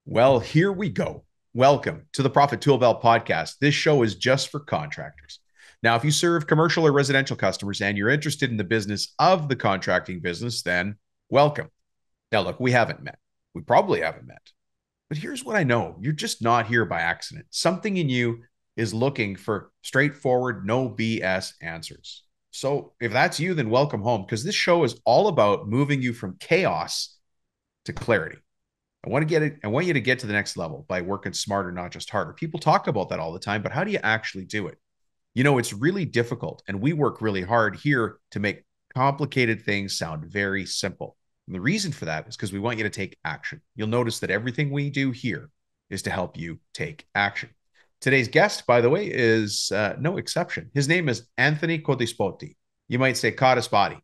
Well, here we go. Welcome to the Profit Tool Belt podcast. This show is just for contractors. Now, if you serve commercial or residential customers and you're interested in the business of the contracting business, then welcome. Now, look, we haven't met. We probably haven't met. But here's what I know. You're just not here by accident. Something in you is looking for straightforward, no BS answers. So if that's you, then welcome home, because this show is all about moving you from chaos to clarity. I want you to get to the next level by working smarter, not just harder. People talk about that all the time, but how do you actually do it? You know, it's really difficult, and we work really hard here to make complicated things sound very simple. And the reason for that is because we want you to take action. You'll notice that everything we do here is to help you take action. Today's guest, by the way, is no exception. His name is Anthony Codispoti. You might say Codispoti. I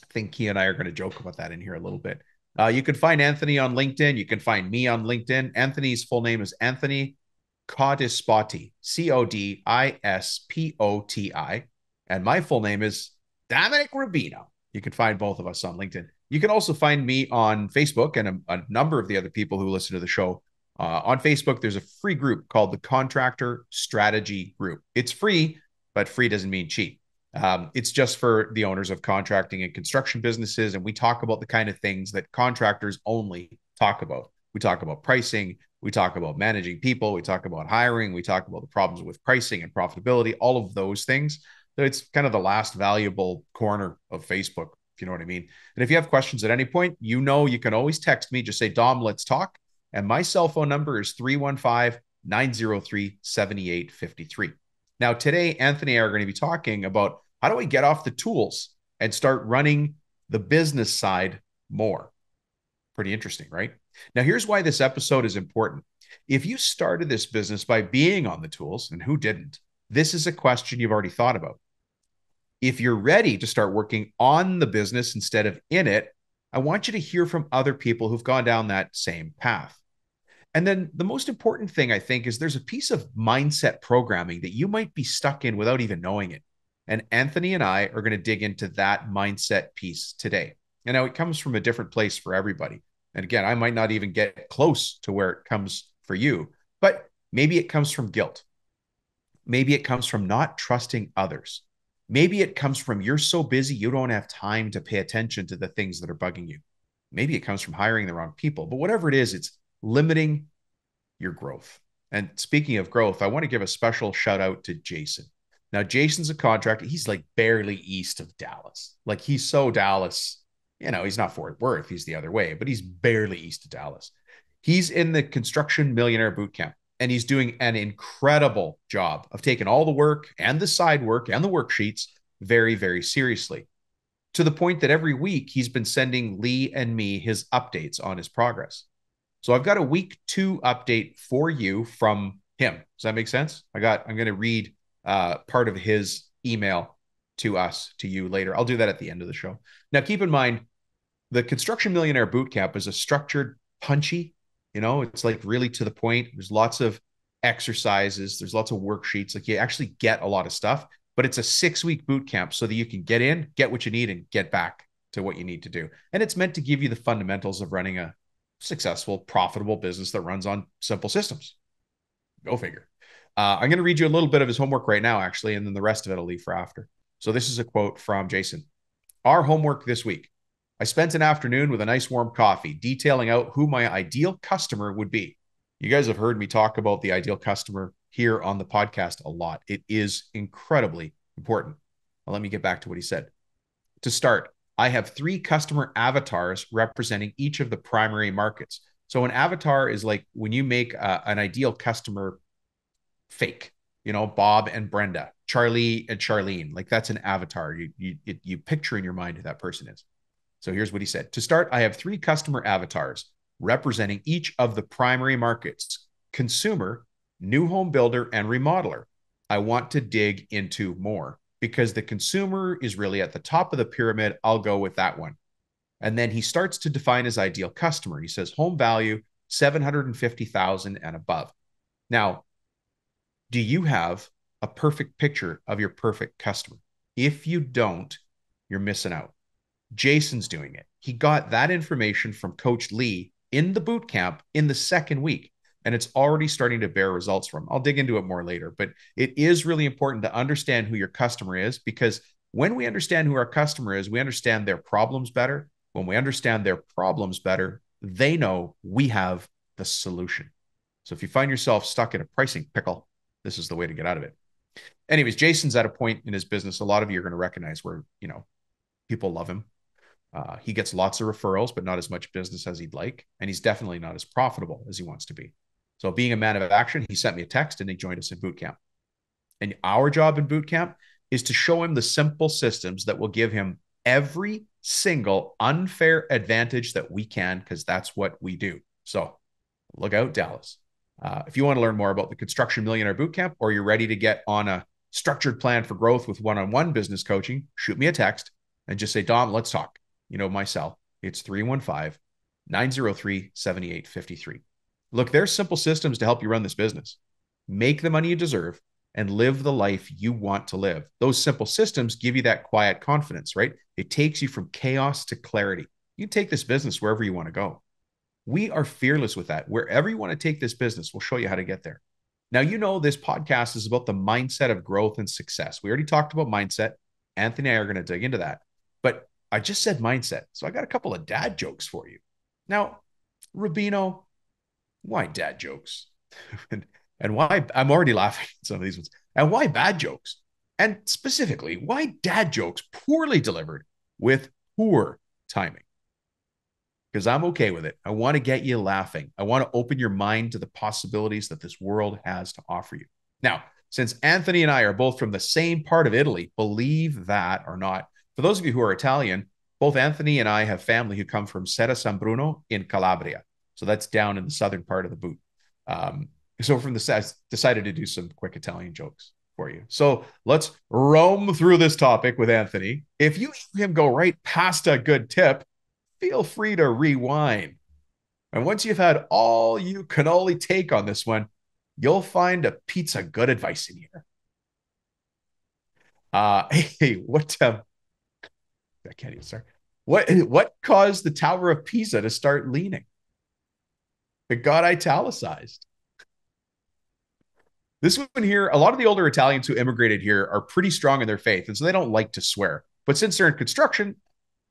think he and I are going to joke about that in here a little bit. You can find Anthony on LinkedIn. You can find me on LinkedIn. Anthony's full name is Anthony Codispoti, Codispoti. And my full name is Dominic Rubino. You can find both of us on LinkedIn. You can also find me on Facebook and a number of the other people who listen to the show. On Facebook, there's a free group called the Contractor Strategy Group. It's free, but free doesn't mean cheap. It's just for the owners of contracting and construction businesses. And we talk about the kind of things that contractors only talk about. We talk about pricing. We talk about managing people. We talk about hiring. We talk about the problems with pricing and profitability, all of those things. So it's kind of the last valuable corner of Facebook, if you know what I mean. And if you have questions at any point, you know, you can always text me. Just say, Dom, let's talk. And my cell phone number is 315-903-7853. Now, today, Anthony and I are going to be talking about how do I get off the tools and start running the business side more. Pretty interesting, right? Now, here's why this episode is important. If you started this business by being on the tools, and who didn't, this is a question you've already thought about. If you're ready to start working on the business instead of in it, I want you to hear from other people who've gone down that same path. And then the most important thing, I think, is there's a piece of mindset programming that you might be stuck in without even knowing it. And Anthony and I are going to dig into that mindset piece today. And now it comes from a different place for everybody. And again, I might not even get close to where it comes for you, but maybe it comes from guilt. Maybe it comes from not trusting others. Maybe it comes from you're so busy, you don't have time to pay attention to the things that are bugging you. Maybe it comes from hiring the wrong people, but whatever it is, it's limiting your growth. And speaking of growth, I want to give a special shout out to Jason. Now, Jason's a contractor. He's like barely east of Dallas. Like he's so Dallas, you know, he's not Fort Worth. He's the other way, but he's barely east of Dallas. He's in the Construction Millionaire Bootcamp, and he's doing an incredible job of taking all the work and the side work and the worksheets very, very seriously, to the point that every week he's been sending Lee and me his updates on his progress. So I've got a week 2 update for you from him. Does that make sense? I'm going to read part of his email to us, to you later. I'll do that at the end of the show. Now, keep in mind, the Construction Millionaire Bootcamp is a structured, punchy, you know, it's like really to the point. There's lots of exercises. There's lots of worksheets. Like you actually get a lot of stuff, but it's a 6-week bootcamp so that you can get in, get what you need, and get back to what you need to do. And it's meant to give you the fundamentals of running a successful, profitable business that runs on simple systems. Go figure. I'm going to read you a little bit of his homework right now, actually, and then the rest of it I'll leave for after. So this is a quote from Jason. Our homework this week. I spent an afternoon with a nice warm coffee detailing out who my ideal customer would be. You guys have heard me talk about the ideal customer here on the podcast a lot. It is incredibly important. Now, let me get back to what he said. To start, I have 3 customer avatars representing each of the primary markets. So an avatar is like when you make an ideal customer fake, you know, Bob and Brenda, Charlie and Charlene, like that's an avatar. You picture in your mind who that person is. So here's what he said. To start, I have 3 customer avatars representing each of the primary markets: consumer, new home builder, and remodeler. I want to dig into more because the consumer is really at the top of the pyramid. I'll go with that one. And then he starts to define his ideal customer. He says home value, 750,000 and above. Now, do you have a perfect picture of your perfect customer? If you don't, you're missing out. Jason's doing it. He got that information from Coach Lee in the boot camp in the second week. And it's already starting to bear results from. I'll dig into it more later, but it is really important to understand who your customer is, because when we understand who our customer is, we understand their problems better. When we understand their problems better, they know we have the solution. So if you find yourself stuck in a pricing pickle, this is the way to get out of it. Anyways, Jason's at a point in his business, a lot of you are going to recognize where, people love him. He gets lots of referrals, but not as much business as he'd like. And he's definitely not as profitable as he wants to be. So being a man of action, he sent me a text and he joined us in boot camp. And our job in boot camp is to show him the simple systems that will give him every single unfair advantage that we can, because that's what we do. So look out, Dallas. If you want to learn more about the Construction Millionaire Bootcamp, or you're ready to get on a structured plan for growth with one-on-one business coaching, shoot me a text and just say, Dom, let's talk. My cell. It's 315-903-7853. Look, there's simple systems to help you run this business. Make the money you deserve and live the life you want to live. Those simple systems give you that quiet confidence, right? It takes you from chaos to clarity. You can take this business wherever you want to go. We are fearless with that. Wherever you want to take this business, we'll show you how to get there. Now, this podcast is about the mindset of growth and success. We already talked about mindset. Anthony and I are going to dig into that. But I just said mindset. So I got a couple of dad jokes for you. Now, Rubino, why dad jokes? and why I'm already laughing at some of these ones. And why bad jokes? And specifically, why dad jokes poorly delivered with poor timing? Because I'm okay with it. I want to get you laughing. I want to open your mind to the possibilities that this world has to offer you. Now, since Anthony and I are both from the same part of Italy, believe that or not, for those of you who are Italian, both Anthony and I have family who come from Serra San Bruno in Calabria. So that's down in the southern part of the boot. So from the south, decided to do some quick Italian jokes for you. So let's roam through this topic with Anthony. If you hear him go right past a good tip, feel free to rewind. And once you've had all you can only take on this one, you'll find a pizza good advice in here. Hey, I can't even start. What caused the Tower of Pisa to start leaning? It got italicized. This one here, a lot of the older Italians who immigrated here are pretty strong in their faith, and so they don't like to swear. But since they're in construction,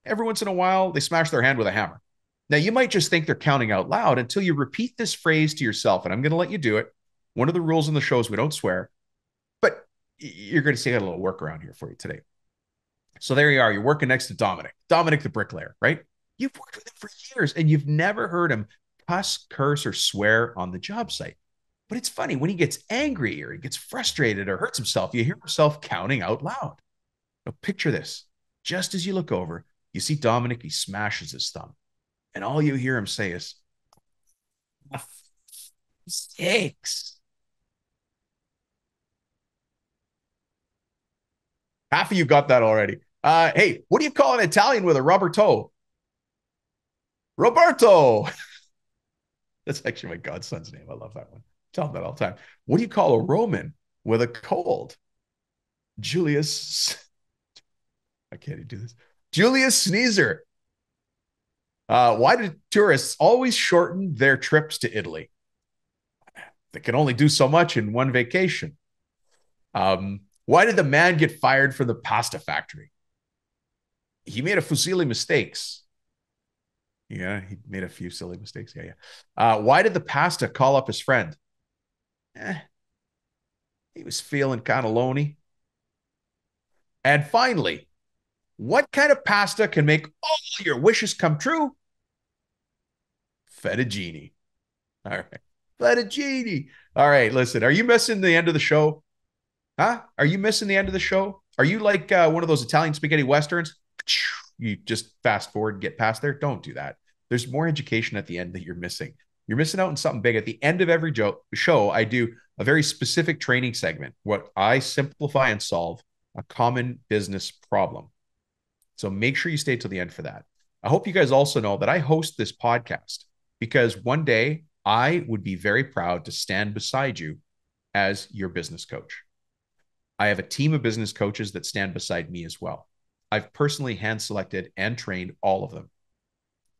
every once in a while, they smash their hand with a hammer. Now, you might just think they're counting out loud until you repeat this phrase to yourself, and I'm going to let you do it. One of the rules in the show is we don't swear, but you're going to see a little workaround here for you today. So there you are. You're working next to Dominic the bricklayer, right? You've worked with him for years, and you've never heard him cuss, curse, or swear on the job site. But it's funny, when he gets angry or he gets frustrated or hurts himself, you hear himself counting out loud. Now, picture this. Just as you look over, you see Dominic, he smashes his thumb. And all you hear him say is, mistakes. Half of you got that already. Hey, what do you call an Italian with a rubber toe? Roberto. That's actually my godson's name. I love that one. Tell him that all the time. What do you call a Roman with a cold? Julius. I can't even do this. Julius Sneezer. Why do tourists always shorten their trips to Italy? They can only do so much in one vacation. Why did the man get fired from the pasta factory? He made a few silly mistakes. Yeah, he made a few silly mistakes. Yeah. Why did the pasta call up his friend? He was feeling kind of lonely. And finally, what kind of pasta can make all your wishes come true? Fettuccine. All right. Fettuccine. All right, listen, are you missing the end of the show? Huh? Are you missing the end of the show? Are you like one of those Italian spaghetti westerns? You just fast forward and get past there. Don't do that. There's more education at the end that you're missing. You're missing out on something big. At the end of every show, I do a very specific training segment, what I simplify and solve a common business problem. So make sure you stay till the end for that. I hope you guys also know that I host this podcast because one day I would be very proud to stand beside you as your business coach. I have a team of business coaches that stand beside me as well. I've personally hand selected and trained all of them.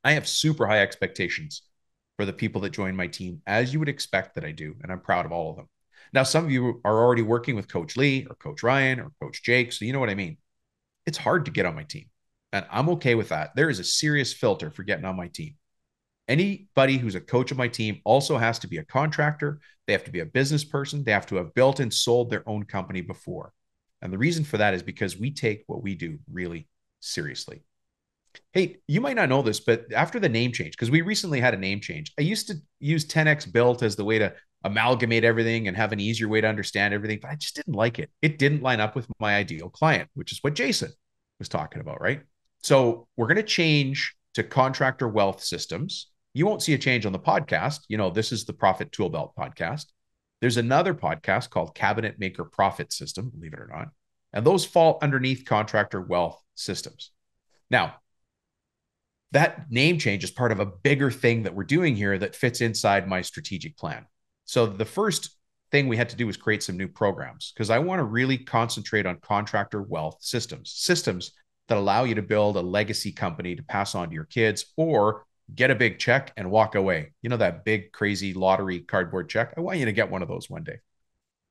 I have super high expectations for the people that join my team, as you would expect that I do. And I'm proud of all of them. Now, some of you are already working with Coach Lee or Coach Ryan or Coach Jake. So you know what I mean. It's hard to get on my team. And I'm okay with that. There is a serious filter for getting on my team. Anybody who's a coach of my team also has to be a contractor. They have to be a business person. They have to have built and sold their own company before. And the reason for that is because we take what we do really seriously. Hey, you might not know this, but after the name change, because we recently had a name change, I used to use 10X Built as the way to amalgamate everything and have an easier way to understand everything, but I just didn't like it. It didn't line up with my ideal client, which is what Jason was talking about, right? So we're going to change to Contractor Wealth Systems. You won't see a change on the podcast. You know, this is the Profit Tool Belt podcast. There's another podcast called Cabinet Maker Profit System, believe it or not. And those fall underneath Contractor Wealth Systems. Now, that name change is part of a bigger thing that we're doing here that fits inside my strategic plan. So the first thing we had to do was create some new programs because I want to really concentrate on Contractor Wealth Systems, systems that allow you to build a legacy company to pass on to your kids or get a big check and walk away. You know, that big, crazy lottery cardboard check. I want you to get one of those one day.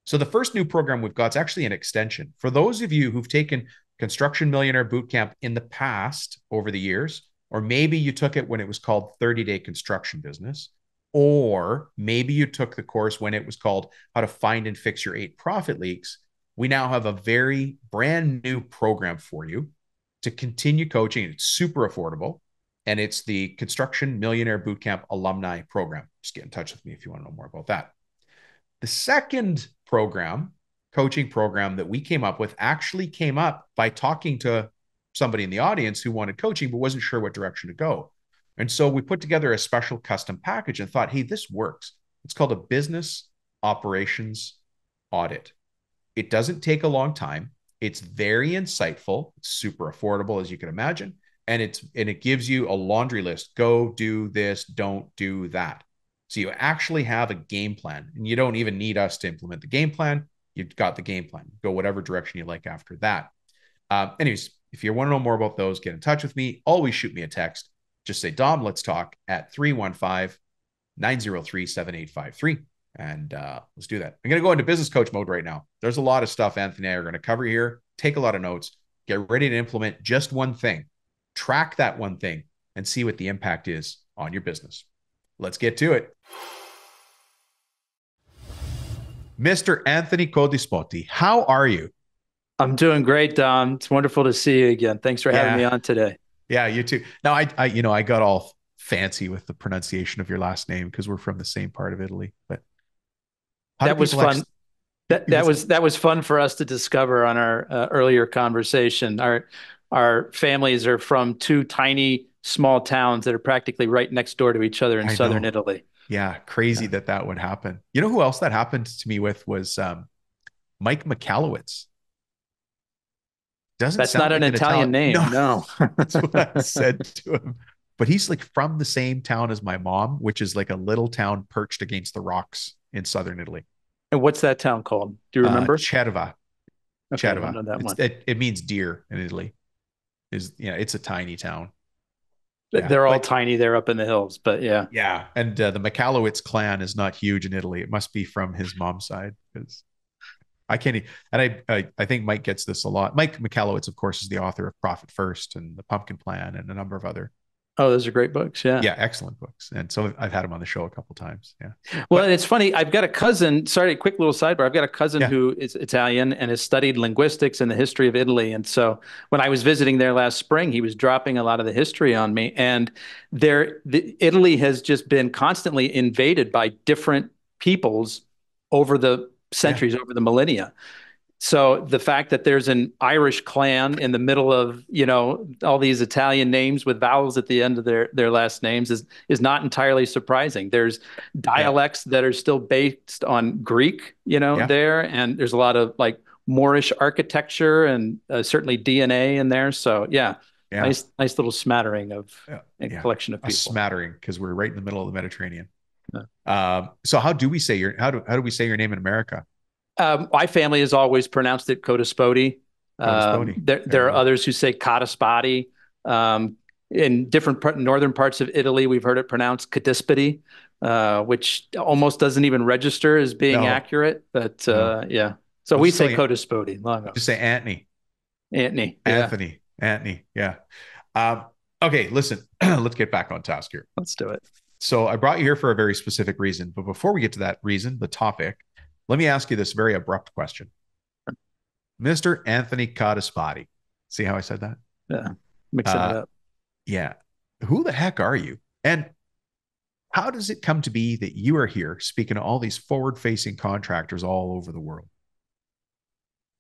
So the first new program we've got is actually an extension. For those of you who've taken Construction Millionaire Bootcamp in the past over the years, or maybe you took it when it was called 30-Day Construction Business, or maybe you took the course when it was called How to Find and Fix Your 8 Profit Leaks, we now have a very brand new program for you to continue coaching. It's super affordable. And it's the Construction Millionaire Bootcamp Alumni Program. Just get in touch with me if you want to know more about that. The second program, coaching program that we came up with actually came up by talking to somebody in the audience who wanted coaching but wasn't sure what direction to go. And so we put together a special custom package and thought, hey, this works. It's called a business operations audit. It doesn't take a long time. It's very insightful. It's super affordable, as you can imagine. And it gives you a laundry list. Go do this, don't do that. So you actually have a game plan, and you don't even need us to implement the game plan. You've got the game plan. Go whatever direction you like after that. Anyways, if you want to know more about those, get in touch with me. Always shoot me a text. Just say, Dom, let's talk at 315-903-7853. And let's do that. I'm going to go into business coach mode right now. There's a lot of stuff Anthony and I are going to cover here. Take a lot of notes. Get ready to implement just one thing. Track that one thing and see what the impact is on your business. Let's get to it. Mr. Anthony Codispoti, how are you? I'm doing great, Dom. It's wonderful to see you again. Thanks for having me on today. Yeah, you too. Now, I got all fancy with the pronunciation of your last name because we're from the same part of Italy. But that was fun. That was fun for us to discover on our earlier conversation. Our families are from two tiny, small towns that are practically right next door to each other in southern Italy. Yeah, crazy that would happen. You know who else that happened to me with was Mike Michalowicz. That's not an Italian name. No. That's what I said to him. But he's like from the same town as my mom, which is like a little town perched against the rocks in southern Italy. And what's that town called? Do you remember? Cerva. Okay, Cerva. I don't know that one. It means deer in Italy. It's a tiny town. They're all tiny. They're up in the hills, but yeah. Yeah. And the Michalowicz clan is not huge in Italy. It must be from his mom's side because I can't. And I think Mike gets this a lot. Mike Michalowicz, of course, is the author of Profit First and The Pumpkin Plan and a number of other. Oh, those are great books. Yeah. Yeah. Excellent books. And so I've had him on the show a couple of times. Yeah. Well, and it's funny. I've got a cousin, sorry, quick little sidebar. I've got a cousin who is Italian and has studied linguistics and the history of Italy. And so when I was visiting there last spring, he was dropping a lot of the history on me. And Italy has just been constantly invaded by different peoples over the centuries, over the millennia. So the fact that there's an Irish clan in the middle of, all these Italian names with vowels at the end of their last names is not entirely surprising. There's dialects that are still based on Greek, there. And there's a lot of like Moorish architecture and certainly DNA in there. So nice little smattering of a collection of people. A smattering because we're right in the middle of the Mediterranean. So how do we say how do we say your name in America? My family has always pronounced it Codispoti. There are others who say Codispoti. in northern parts of Italy, we've heard it pronounced Codispoti, which almost doesn't even register as being No, accurate. But no. yeah, so We'll we just tell say you, Codispoti, Longo. just say Anthony. Anthony, yeah, Anthony. Yeah. Um, okay, listen, let's get back on task here. let's do it. So I brought you here for a very specific reason. But before we get to that reason, the topic, let me ask you this very abrupt question. Mr. Anthony Codispoti. See how I said that? Yeah, mixing it Uh, up. yeah. Who the heck are you? And how does it come to be that you are here speaking to all these forward facing contractors all over the world?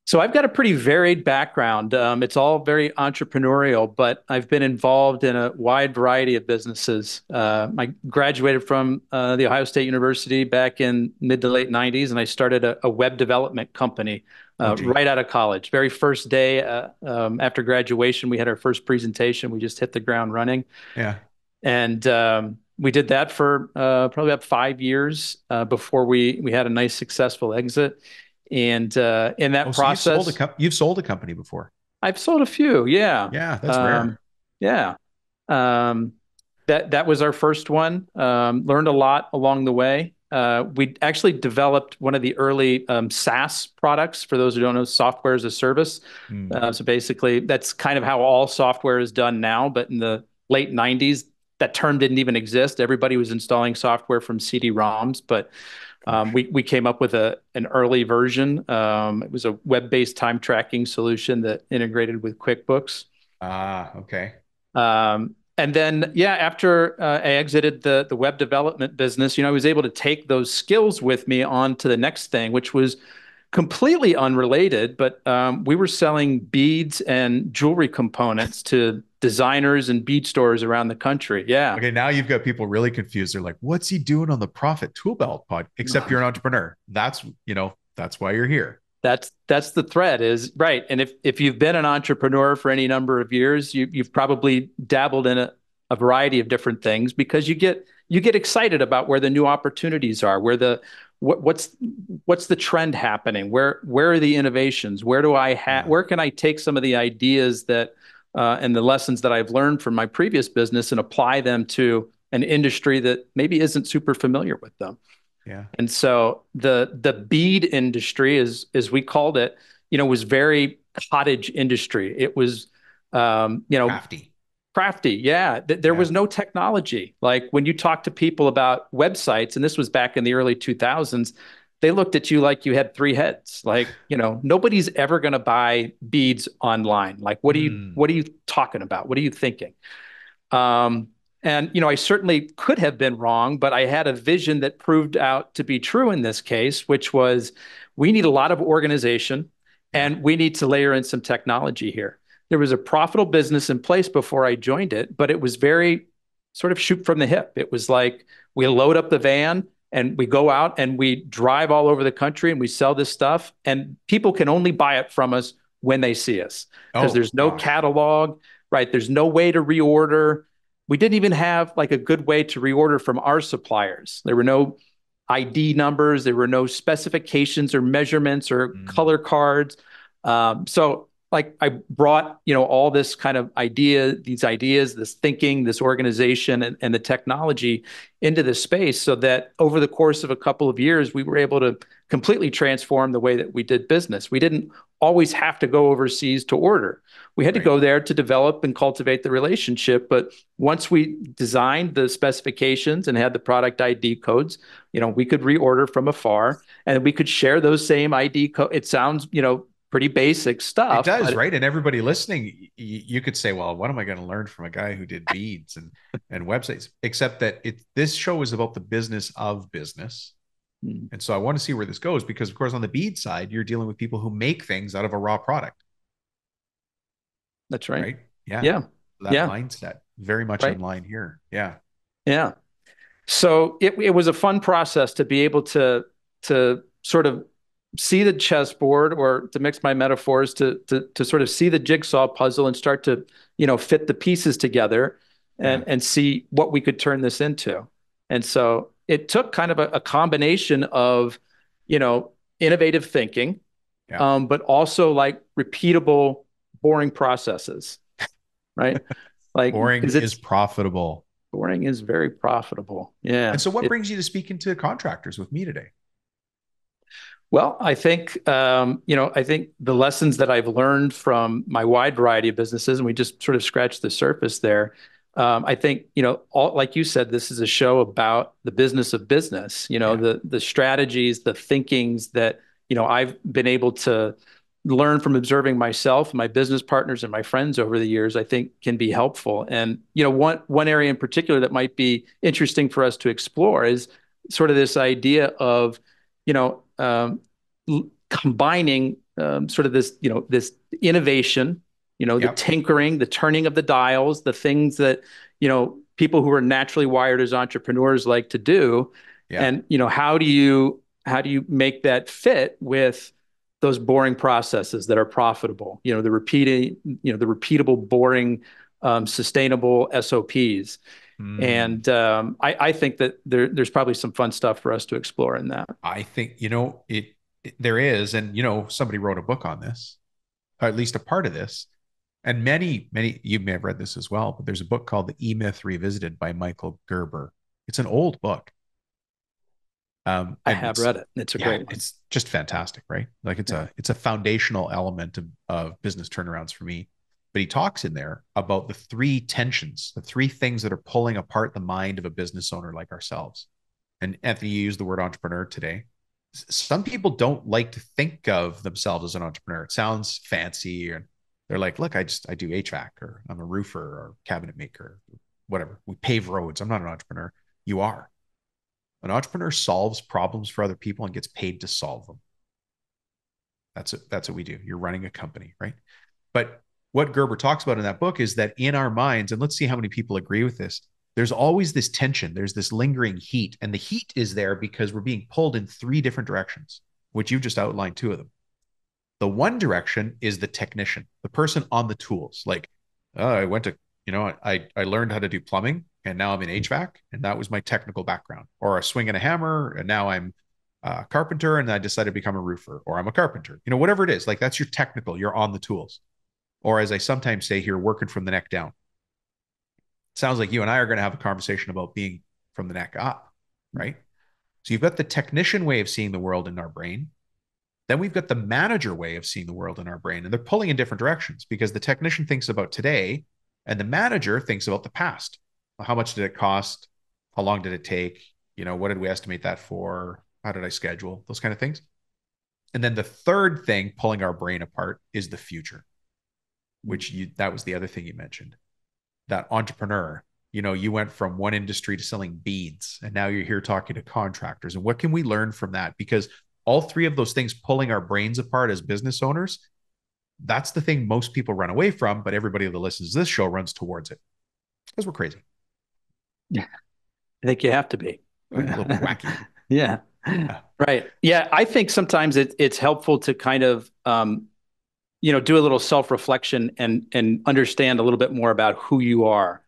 So I've got a pretty varied background. It's all very entrepreneurial, but I've been involved in a wide variety of businesses. I graduated from the Ohio State University back in mid to late 90s, and I started a web development company Oh, gee. right out of college. Very first day after graduation, we had our first presentation. We just hit the ground running. Yeah. And we did that for probably about 5 years before we had a nice successful exit. And in Oh, that so process, you've sold a company before. I've sold a few. Yeah, Yeah, that's um, rare. yeah. Um, that was our first one. Learned a lot along the way. We actually developed one of the early SaaS products. For those who don't know, software as a service. Hmm. So basically, that's kind of how all software is done now. But in the late '90s, that term didn't even exist. Everybody was installing software from CD-ROMs, but Gosh. we came up with an early version. It was a web-based time tracking solution that integrated with QuickBooks. Ah, okay. And then, yeah, after I exited the web development business, I was able to take those skills with me on to the next thing, which was completely unrelated, but we were selling beads and jewelry components to designers and bead stores around the country. Yeah. Okay, now you've got people really confused. They're like, "What's he doing on the Profit Tool Belt pod?" Except you're an entrepreneur. That's why you're here. That's the thread is right. And if you've been an entrepreneur for any number of years, you've probably dabbled in a variety of different things because you get excited about where the new opportunities are, where what's the trend happening, where are the innovations, Yeah. where can I take some of the ideas that and the lessons that I've learned from my previous business and apply them to an industry that maybe isn't super familiar with them. Yeah. And so the bead industry, as we called it, was very cottage industry. It was, Crafty. crafty. Yeah, there Yeah. was no technology. Like when you talk to people about websites, and this was back in the early 2000s, they looked at you like you had three heads. Like, nobody's ever going to buy beads online. Like, Hmm. what are you talking about? What are you thinking? Um, and I certainly could have been wrong, but I had a vision that proved out to be true in this case, which was we need a lot of organization Yeah. and we need to layer in some technology here. There was a profitable business in place before I joined it, but it was very sort of shoot from the hip. It was like we load up the van and we go out and we drive all over the country and we sell this stuff, and people can only buy it from us when they see us because Oh there's no gosh. catalog, right? There's no way to reorder. We didn't even have like a good way to reorder from our suppliers. There were no ID numbers, there were no specifications or measurements or Hmm. color cards. So like I brought, all this kind of these ideas, this thinking, this organization, and the technology into this space so that over the course of a couple of years, we were able to completely transform the way that we did business. We didn't always have to go overseas to order. We had to Right. go there to develop and cultivate the relationship. But once we designed the specifications and had the product ID codes, we could reorder from afar and we could share those same ID code. It sounds, pretty basic It stuff, does, but right? And everybody listening, you could say, "Well, what am I going to learn from a guy who did beads and websites?" Except that this show is about the business of business. And so I want to see where this goes because, of course, on the bead side, you're dealing with people who make things out of a raw product, that's right. right? Yeah. Yeah. That Yeah. mindset, very much in Right. line here. Yeah. Yeah. So it was a fun process to be able to sort of see the chessboard, or to mix my metaphors, to sort of see the jigsaw puzzle and start to fit the pieces together Yeah. and see what we could turn this into. And so it took kind of a combination of innovative thinking, Yeah. but also like repeatable, boring processes, right? like, Boring because is it's profitable. boring is very profitable. And Yeah. so, what brings you to speaking to contractors with me today? Well, I think I think the lessons that I've learned from my wide variety of businesses, and we just sort of scratched the surface there. I think, all like you said, this is a show about the business of business. Yeah. The strategies, the thinkings that I've been able to learn from observing myself, my business partners, and my friends over the years. I think can be helpful. And one area in particular that might be interesting for us to explore is sort of this idea of you know, combining sort of this innovation, the Yep. tinkering, the turning of the dials, the things that, people who are naturally wired as entrepreneurs like to do. Yeah. And, how do you make that fit with those boring processes that are profitable? The repeatable, boring, sustainable SOPs. Hmm. And I think that there's probably some fun stuff for us to explore in that. I think, there is. And, somebody wrote a book on this, or at least a part of this. And many, you may have read this as well, but there's a book called The E-Myth Revisited by Michael Gerber. It's an old book. I And have read it. It's a yeah, great one. it's just fantastic, right? Like Yeah. it's a foundational element of business turnarounds for me. But he talks in there about the three tensions, the three things that are pulling apart the mind of a business owner like ourselves. And Anthony, you used the word entrepreneur today. Some people don't like to think of themselves as an entrepreneur. It sounds fancy, and they're like, "Look, I do HVAC, or I'm a roofer, or cabinet maker, whatever. We pave roads. I'm not an entrepreneur." You are. An entrepreneur solves problems for other people and gets paid to solve them. That's it. That's what we do. You're running a company, right? But what Gerber talks about in that book is that in our minds, and let's see how many people agree with this, there's always this tension, there's this lingering heat. And the heat is there because we're being pulled in three different directions, which you've just outlined two of them. The one direction is the technician, the person on the tools. Like, oh, I went to, I learned how to do plumbing and now I'm in HVAC and that was my technical background. Or a swing and a hammer and now I'm a carpenter and I decided to become a roofer, or I'm a carpenter, whatever it is. Like that's your technical, you're on the tools. Or as I sometimes say here, working from the neck down. Sounds like you and I are going to have a conversation about being from the neck up, right? So you've got the technician way of seeing the world in our brain. Then we've got the manager way of seeing the world in our brain. And they're pulling in different directions because the technician thinks about today and the manager thinks about the past. How much did it cost? How long did it take? What did we estimate that for? How did I schedule? Those kind of things. And then the third thing pulling our brain apart is the future, that was the other thing you mentioned. That entrepreneur, you went from one industry to selling beads, and now you're here talking to contractors. And what can we learn from that? Because all three of those things pulling our brains apart as business owners, that's the thing most people run away from, but everybody that listens to this show runs towards it because we're crazy. Yeah. I think you have to be. A little bit wacky. Yeah. Uh, Right. Yeah. I think sometimes it's helpful to kind of, do a little self-reflection and understand a little bit more about who you are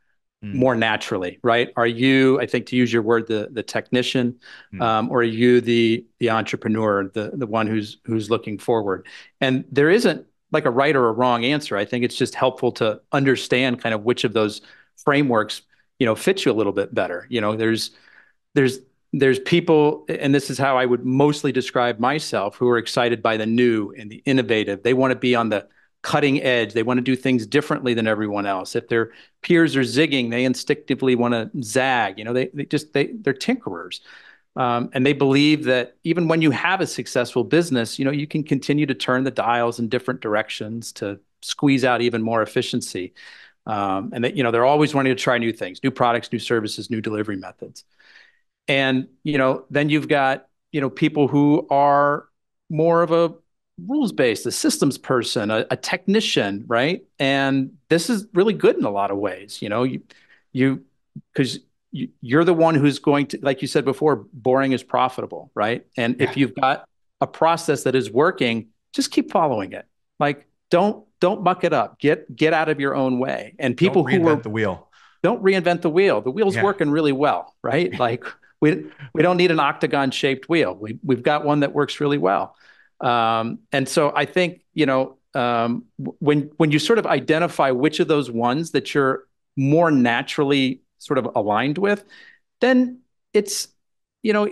mm, more naturally, right? Are you, I think to use your word, the technician, mm. or are you the entrepreneur, the one who's looking forward? And there isn't like a right or a wrong answer. I think it's just helpful to understand kind of which of those frameworks, fits you a little bit better. There's there's people, and this is how I would mostly describe myself, who are excited by the new and the innovative. They want to be on the cutting edge. They want to do things differently than everyone else. If their peers are zigging, they instinctively want to zag. They're tinkerers. And they believe that even when you have a successful business, you can continue to turn the dials in different directions to squeeze out even more efficiency. And that, they're always wanting to try new things, new products, new services, new delivery methods. And, then you've got, people who are more of a rules-based, a systems person, a technician, right? And this is really good in a lot of ways, because you're the one who's going to, like you said before, boring is profitable, right? And Yeah. if you've got a process that is working, just keep following it. Like, don't muck it up. Get out of your own way. And Don't people who reinvent are the wheel. don't reinvent the wheel. The wheel's Yeah. working really well, right? Like we don't need an octagon shaped wheel. We've got one that works really well. And so I think when you sort of identify which of those ones that you're more naturally sort of aligned with, then it's, you know,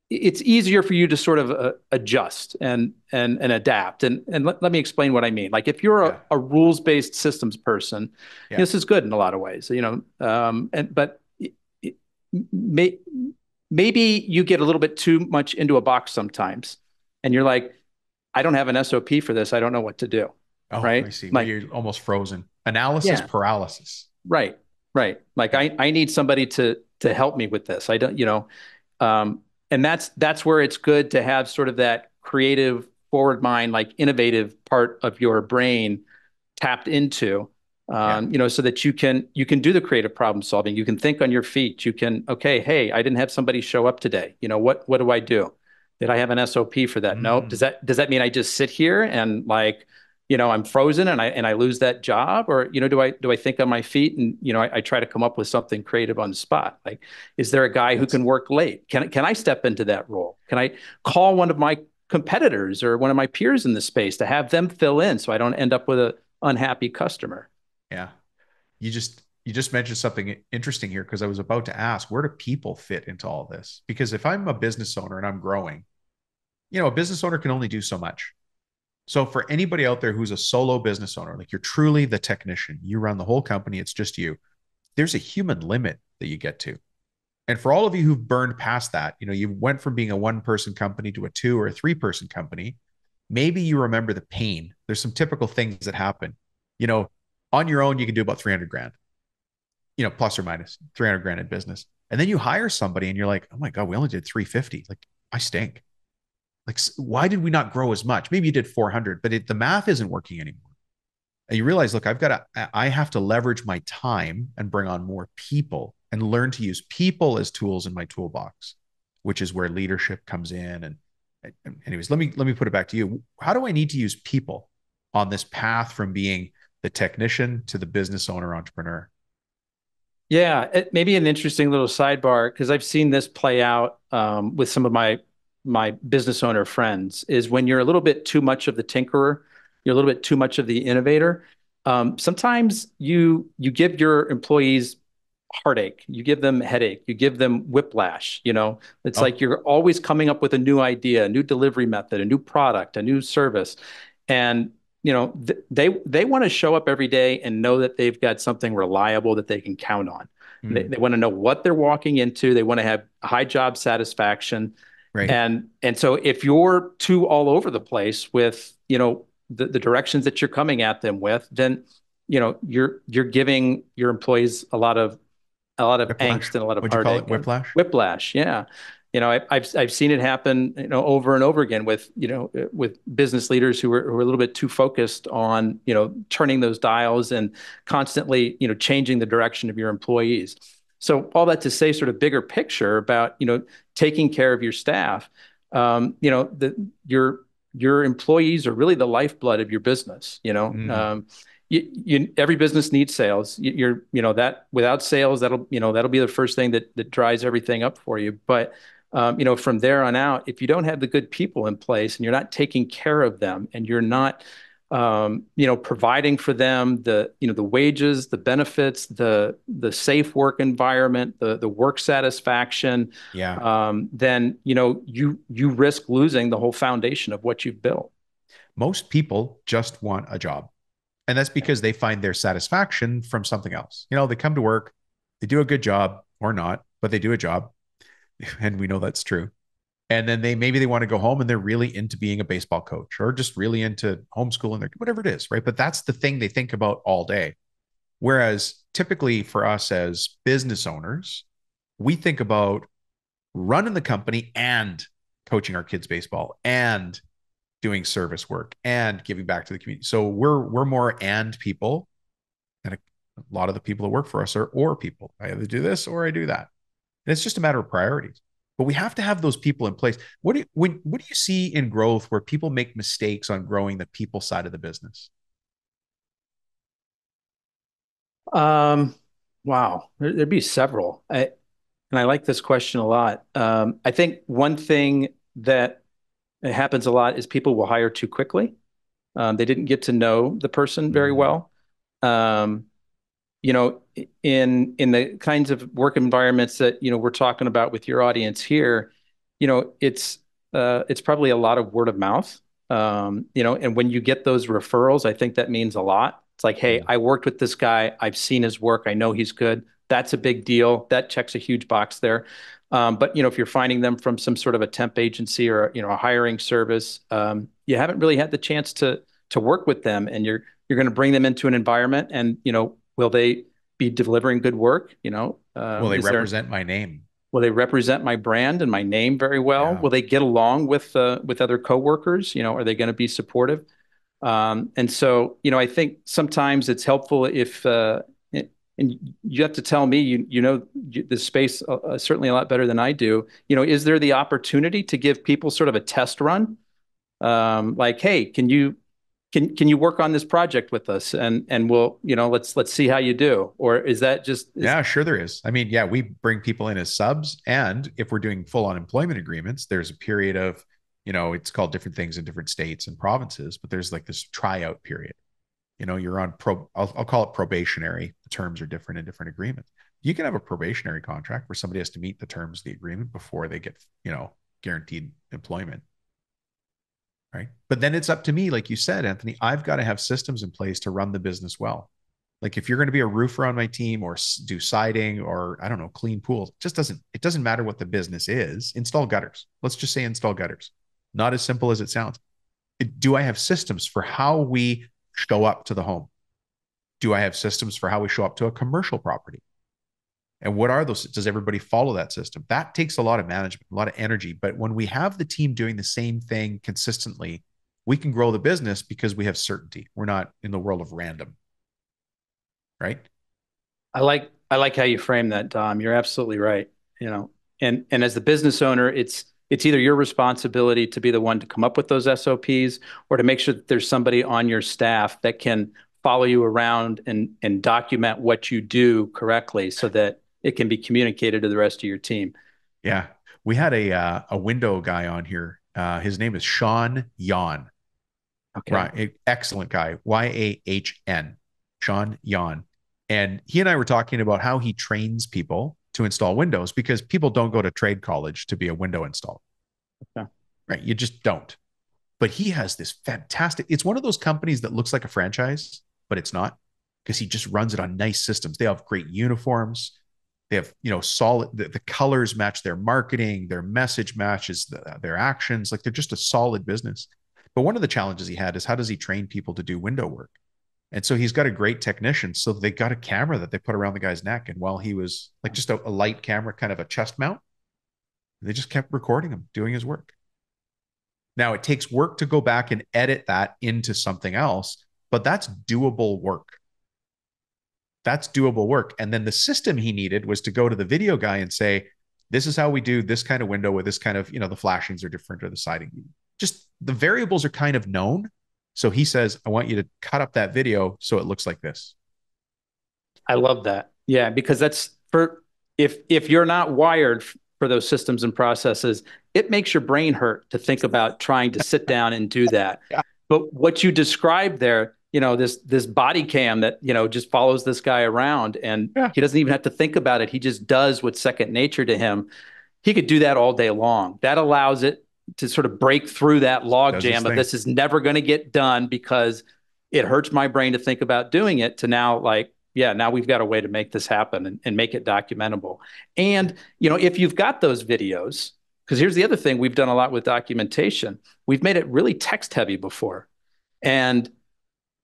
it's easier for you to sort of adjust and adapt. And let me explain what I mean. Like if you're Yeah. a rules-based systems person, Yeah. this is good in a lot of ways, and but it may, maybe you get a little bit too much into a box sometimes, and you're like, I don't have an SOP for this. I don't know what to do. Oh, I Right? see. Where Like, you're almost frozen. Analysis yeah, paralysis. right, right. Like Yeah. I need somebody to help me with this. I don't, and that's where it's good to have sort of that creative forward mind, like innovative part of your brain tapped into, Yeah. so that you can do the creative problem solving. You can think on your feet. You can, okay, hey, I didn't have somebody show up today. What do I do? Did I have an SOP for that? No. Does Mm. that mean I just sit here and like, I'm frozen and I lose that job? Or, do I think on my feet and, I try to come up with something creative on the spot? Like, is there a guy who That's can work late? Can I step into that role? Can I call one of my competitors or one of my peers in the space to have them fill in so I don't end up with a unhappy customer? yeah. You just mentioned something interesting here because I was about to ask, where do people fit into all this? Because if I'm a business owner and I'm growing, a business owner can only do so much. So for anybody out there who's a solo business owner, like you're truly the technician, you run the whole company, it's just you. There's a human limit that you get to. And for all of you who've burned past that, you went from being a one person company to a two or a three-person company. Maybe you remember the pain. There's some typical things that happen. You know, on your own, you can do about 300 grand, plus or minus 300 grand in business. And then you hire somebody and you're like, oh my God, we only did 350. Like, I stink. Like, why did we not grow as much? Maybe you did 400, but the math isn't working anymore. And you realize, look, I have to leverage my time and bring on more people and learn to use people as tools in my toolbox, which is where leadership comes in. And anyways, let me put it back to you. How do I need to use people on this path from being the technician to the business owner entrepreneur? Yeah, it may be an interesting little sidebar because I've seen this play out with some of my business owner friends. Is when you're a little bit too much of the tinkerer, you're a little bit too much of the innovator. Sometimes you give your employees heartache, you give them headache, you give them whiplash. It's like Oh, you're always coming up with a new idea, a new delivery method, a new product, a new service, and they want to show up every day and know that they've got something reliable that they can count on. They, mm, they want to know what they're walking into. They want to have high job satisfaction. right. And so if you're too all over the place with, the directions that you're coming at them with, then, you're giving your employees a lot of Whiplash. angst and a lot of What'd you call it? heartache and Whiplash? whiplash. Yeah. I've seen it happen, over and over again with business leaders who are a little bit too focused on, turning those dials and constantly, changing the direction of your employees. So all that to say, sort of bigger picture about, taking care of your staff, your employees are really the lifeblood of your business. Mm, Every business needs sales. That without sales, that'll be the first thing that dries everything up for you. But from there on out, if you don't have the good people in place and you're not taking care of them and you're not, providing for them the wages, the benefits, the safe work environment, the work satisfaction, yeah. then you risk losing the whole foundation of what you've built. Most people just want a job. And that's because they find their satisfaction from something else. They come to work, they do a good job or not, but they do a job. And we know that's true. And then maybe they want to go home and they're really into being a baseball coach or just really into homeschooling, or whatever it is, right? But that's the thing they think about all day. Whereas typically for us as business owners, we think about running the company and coaching our kids baseball and doing service work and giving back to the community. So we're more and people, and a lot of the people that work for us are or people. I either do this or I do that. And it's just a matter of priorities. But we have to have those people in place. What do you see in growth where people make mistakes on growing the people side of the business? Um, wow, there'd be several. And I like this question a lot. I think one thing that happens a lot is people will hire too quickly. They didn't get to know the person very Mm, well. Um, in the kinds of work environments that, we're talking about with your audience here, it's probably a lot of word of mouth. And when you get those referrals, I think that means a lot. It's like, hey, Mm. I worked with this guy. I've seen his work. I know he's good. That's a big deal. That checks a huge box there. But if you're finding them from some sort of a temp agency or a hiring service, you haven't really had the chance to work with them, and you're going to bring them into an environment, and will they be delivering good work? Will they Is there represent my name? Will they represent my brand and my name very well? Yeah. Will they get along with other coworkers? Are they going to be supportive? And so, I think sometimes it's helpful if, and you have to tell me, the space certainly a lot better than I do. Is there the opportunity to give people sort of a test run? Like, hey, can you work on this project with us, and we'll, let's see how you do? Or is that just is Yeah, sure there is. I mean, yeah, we bring people in as subs, and if we're doing full on employment agreements, there's a period of, it's called different things in different states and provinces, but there's like this tryout period. You're on I'll call it probationary. The terms are different in different agreements. You can have a probationary contract where somebody has to meet the terms of the agreement before they get, guaranteed employment. Right. But then it's up to me, like you said, Anthony, I've got to have systems in place to run the business well. Like if you're going to be a roofer on my team or do siding or I don't know, clean pools, it doesn't matter what the business is. Install gutters. Let's just say install gutters. Not as simple as it sounds. Do I have systems for how we show up to the home? Do I have systems for how we show up to a commercial property? And what are those? Does everybody follow that system? That takes a lot of management, a lot of energy. But when we have the team doing the same thing consistently, we can grow the business because we have certainty. We're not in the world of random, right? I like how you frame that, Dom. You're absolutely right. And as the business owner, it's either your responsibility to be the one to come up with those SOPs or to make sure that there's somebody on your staff that can follow you around and document what you do correctly so that it can be communicated to the rest of your team. Yeah. We had a window guy on here. His name is Sean Yan. Okay. Right. Excellent guy. YAHN. Sean Yan. And he and I were talking about how he trains people to install windows because people don't go to trade college to be a window installer. Okay. Right. You just don't. But he has this fantastic, it's one of those companies that looks like a franchise, but it's not because he just runs it on nice systems. They have great uniforms. They have, solid, the colors match their marketing, their message matches their actions. Like they're just a solid business. But one of the challenges he had is how does he train people to do window work? And so he's got a great technician. So they got a camera that they put around the guy's neck. And while he was like just a light camera, kind of a chest mount, they just kept recording him doing his work. Now it takes work to go back and edit that into something else, but that's doable work. That's doable work. And then the system he needed was to go to the video guy and say, this is how we do this kind of window with this kind of, the flashings are different or the siding. Just the variables are kind of known. So he says, I want you to cut up that video so it looks like this. I love that. Yeah, because that's for if you're not wired for those systems and processes, it makes your brain hurt to think about trying to sit down and do that. Yeah. But what you described there, this body cam that, just follows this guy around and Yeah. he doesn't even have to think about it. He just does what's second nature to him. He could do that all day long. That allows it to sort of break through that log Does his jam of thing. this is never going to get done because it hurts my brain to think about doing it to now like, yeah, now we've got a way to make this happen and make it documentable. And, if you've got those videos, because here's the other thing we've done a lot with documentation, we've made it really text heavy before. And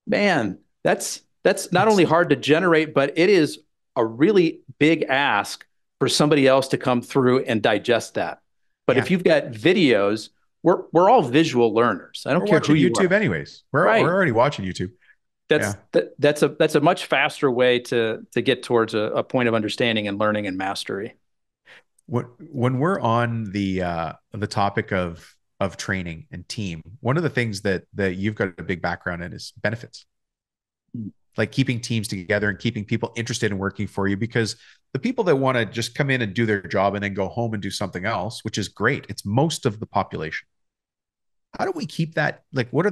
man, that's not only It's, hard to generate, but it is a really big ask for somebody else to come through and digest that. But yeah. if you've got videos, we're all visual learners. I don't We're care who watching you YouTube are. anyways. We're Right. already watching YouTube. Yeah. That's a much faster way to get towards a point of understanding and learning and mastery. When we're on the topic of training and team, one of the things that you've got a big background in is benefits, like keeping teams together and keeping people interested in working for you. Because the people that want to just come in and do their job and then go home and do something else, which is great, it's most of the population. How do we keep that? Like, what are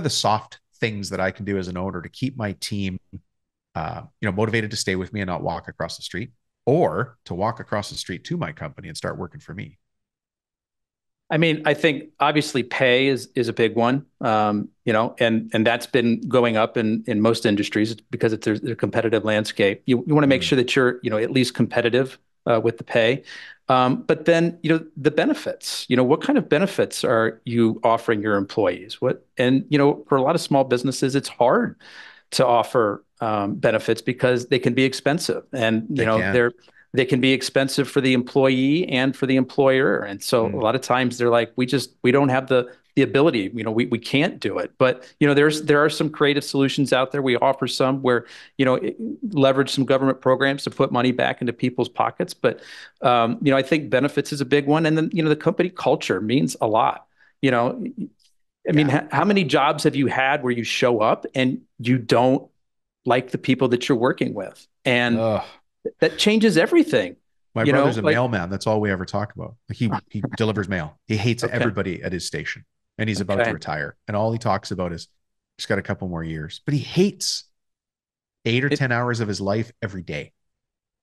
the soft things that I can do as an owner to keep my team motivated to stay with me and not walk across the street, or to walk across the street to my company and start working for me. I mean, I think obviously pay is a big one, and that's been going up in most industries because there's a competitive landscape. You want to make Mm, sure that you're at least competitive with the pay, but then the benefits. What kind of benefits are you offering your employees? For a lot of small businesses, it's hard to offer benefits because they can be expensive, and they can. they can be expensive for the employee and for the employer. And so a Mm, lot of times they're like, we don't have the ability, we can't do it. But there are some creative solutions out there. We offer some where leverage some government programs to put money back into people's pockets. But I think benefits is a big one, and then the company culture means a lot. You know, I mean, yeah. how many jobs have you had where you show up and you don't like the people that you're working with? And Ugh. that changes everything. My brother's a Like, mailman. That's all we ever talk about. Like he delivers mail. He hates okay, everybody at his station, and he's about to okay. retire. And all he talks about is he's got a couple more years. But he hates 8 or 10 hours of his life every day.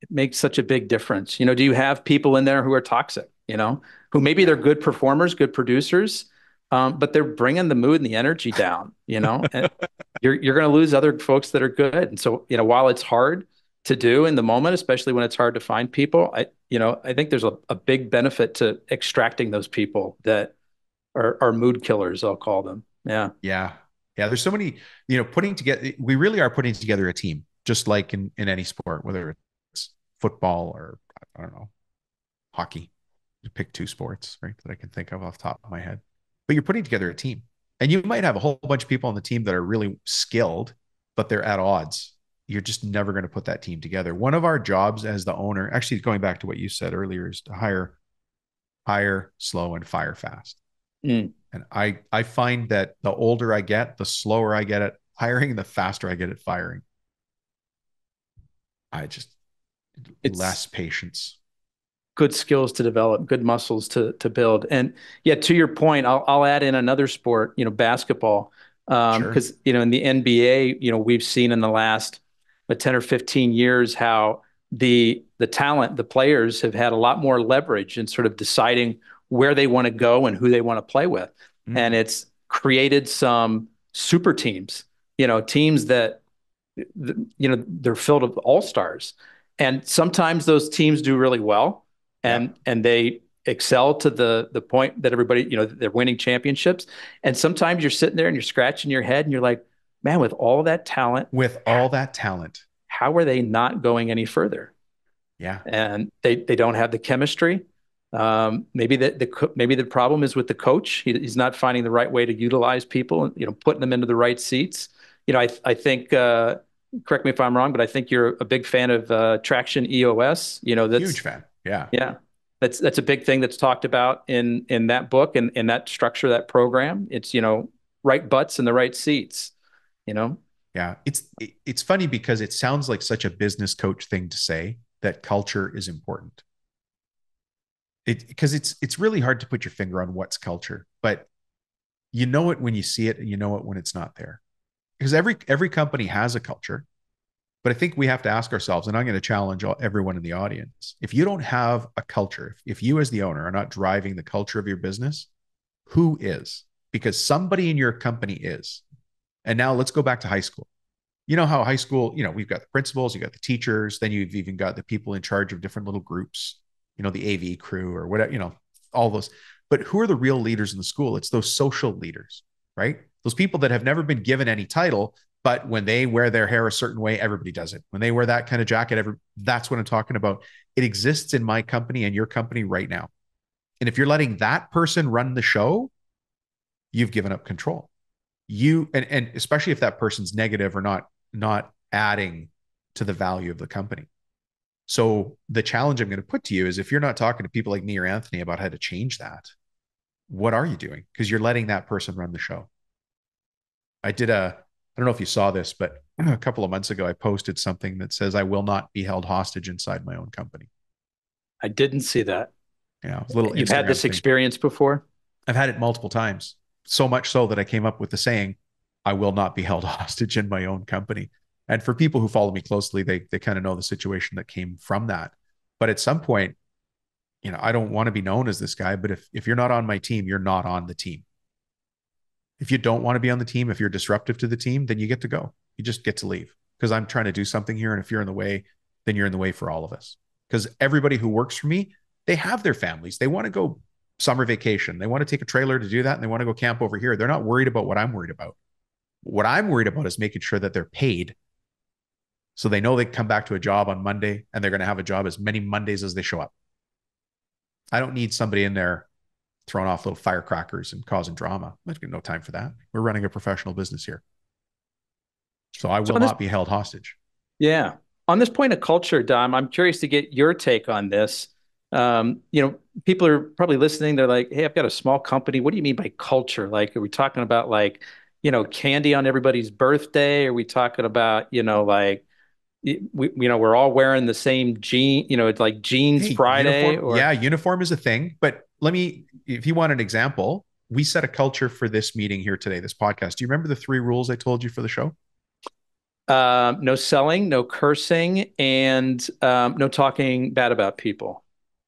It makes such a big difference. Do you have people in there who are toxic, who maybe they're Yeah. good performers, good producers, but they're bringing the mood and the energy down, and you're going to lose other folks that are good. And so, while it's hard to do in the moment, especially when it's hard to find people, I think there's a big benefit to extracting those people that are mood killers, I'll call them. Yeah. Yeah. Yeah. There's so many, putting together, we really are putting together a team, just like in any sport, whether it's football or, I don't know, hockey. To pick two sports, right, that I can think of off the top of my head. But you're putting together a team. And you might have a whole bunch of people on the team that are really skilled, but they're at odds. You're just never going to put that team together. One of our jobs as the owner, actually going back to what you said earlier, is to hire slow and fire fast. Mm. And I find that the older I get, the slower I get at hiring, the faster I get at firing. I just less It's patience. good skills to develop, good muscles to build. And yeah, to your point, I'll add in another sport, basketball, Sure. because in the NBA, we've seen in the last 10 or 15 years how the talent, the players have had a lot more leverage in sort of deciding where they want to go and who they want to play with, and Mm, it's created some super teams, teams that they're filled with all stars, and sometimes those teams do really well, yeah. and they excel to the point that everybody they're winning championships, and sometimes you're sitting there and you're scratching your head and you're like, man, with all that talent, With all that talent. how are they not going any further? Yeah. And they don't have the chemistry. Maybe maybe the problem is with the coach. He's not finding the right way to utilize people, putting them into the right seats. I think, correct me if I'm wrong, but I think you're a big fan of Traction EOS. Huge fan. Yeah. Yeah, that's a big thing that's talked about in that book and in that structure, that program. It's, right butts in the right seats, you know. Yeah. It's funny because it sounds like such a business coach thing to say that culture is important. Because it's really hard to put your finger on what's culture, but you know it when you see it and you know it when it's not there. Because every company has a culture, but I think we have to ask ourselves, and I'm going to challenge everyone in the audience. If you don't have a culture, if you as the owner are not driving the culture of your business, who is? Because somebody in your company is. And now let's go back to high school. You know how high school, we've got the principals, you got the teachers, then you've even got the people in charge of different little groups, the AV crew or whatever, all those. But who are the real leaders in the school? It's those social leaders, right? Those people that have never been given any title, but when they wear their hair a certain way, everybody does it. When they wear that kind of jacket, that's what I'm talking about. It exists in my company and your company right now. And if you're letting that person run the show, you've given up control. And especially if that person's negative or not adding to the value of the company. So the challenge I'm going to put to you is if you're not talking to people like me or Anthony about how to change that, what are you doing? Because you're letting that person run the show. I don't know if you saw this, but a couple of months ago, I posted something that says, I will not be held hostage inside my own company. I didn't see that. It's a little You've had Instagram this thing. experience before? I've had it multiple times, so much so that I came up with the saying, I will not be held hostage in my own company. And for people who follow me closely, they kind of know the situation that came from that. But at some point, I don't want to be known as this guy, but if you're not on my team, you're not on the team. If you don't want to be on the team, if you're disruptive to the team, then you get to go. You just get to leave because I'm trying to do something here. And if you're in the way, then you're in the way for all of us. Because everybody who works for me, they have their families. They want to go summer vacation. They want to take a trailer to do that. And they want to go camp over here. They're not worried about what I'm worried about. What I'm worried about is making sure that they're paid so they know they come back to a job on Monday and they're going to have a job as many Mondays as they show up. I don't need somebody in there throwing off little firecrackers and causing drama. I've got no time for that. We're running a professional business here. So I will not be held hostage. Yeah. On this point of culture, Dom, I'm curious to get your take on this. People are probably listening. They're like, hey, I've got a small company. What do you mean by culture? Like, are we talking about like, candy on everybody's birthday? Are we talking about, we're all wearing the same it's like jeans Hey, Friday uniform. or Yeah, uniform is a thing. But if you want an example, we set a culture for this meeting here today, this podcast. Do you remember the 3 rules I told you for the show? no selling, no cursing, and no talking bad about people.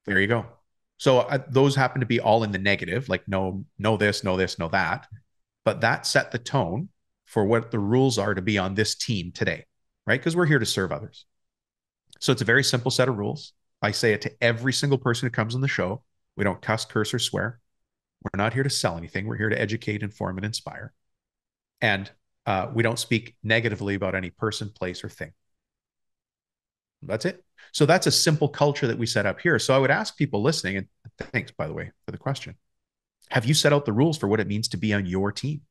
There you go. So those happen to be all in the negative, like no this, no this, no that. But that set the tone for what the rules are to be on this team today, right? Because we're here to serve others. So it's a very simple set of rules. I say it to every single person who comes on the show. We don't cuss, curse, or swear. We're not here to sell anything. We're here to educate, inform, and inspire. And we don't speak negatively about any person, place, or thing. That's it. So that's a simple culture that we set up here. So I would ask people listening, and thanks, by the way, for the question. Have you set out the rules for what it means to be on your team?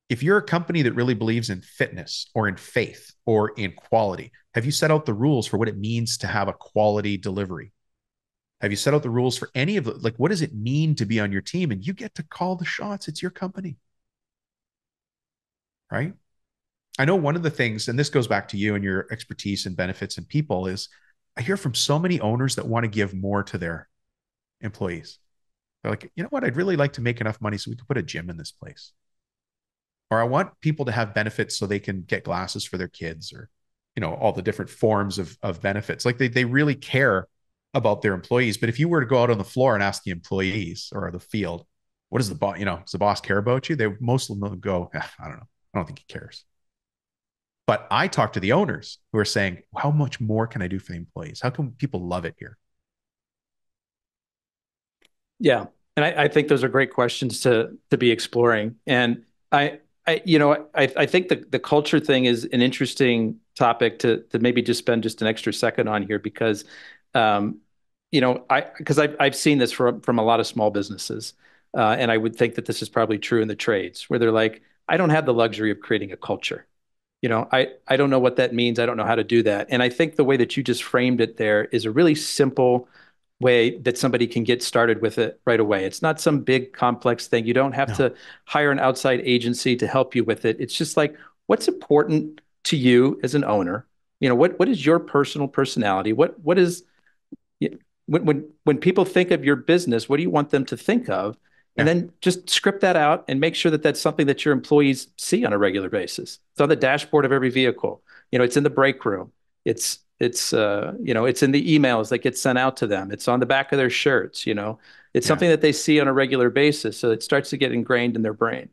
If you're a company that really believes in fitness or in faith or in quality, have you set out the rules for what it means to have a quality delivery? Have you set out the rules for any of the, like, what does it mean to be on your team? And you get to call the shots. It's your company, right? I know one of the things, and this goes back to you and your expertise and benefits and people, is I hear from so many owners that want to give more to their employees. They're like, you know what? I'd really like to make enough money so we can put a gym in this place. Or I want people to have benefits so they can get glasses for their kids, or, all the different forms of benefits. Like they really care about their employees. But if you were to go out on the floor and ask the employees or the field, what does the boss, does the boss care about you? Most of them will go, I don't know. I don't think he cares. But I talk to the owners who are saying, how much more can I do for the employees? How come people love it here? Yeah. And I think those are great questions to be exploring. And I think the culture thing is an interesting topic to maybe just spend just an extra second on here because, because I've seen this from a lot of small businesses, and I would think that this is probably true in the trades where they're like, I don't have the luxury of creating a culture. I don't know what that means. I don't know how to do that. And I think the way that you just framed it there is a really simple way that somebody can get started with it right away. It's not some big complex thing. You don't have to hire an outside agency to help you with it. It's just like, what's important to you as an owner? What is your personal personality? What is when people think of your business, what do you want them to think of? And then just script that out and make sure that that's something that your employees see on a regular basis. It's on the dashboard of every vehicle. It's in the break room. It's it's in the emails that get sent out to them. It's on the back of their shirts. It's something that they see on a regular basis. So it starts to get ingrained in their brain.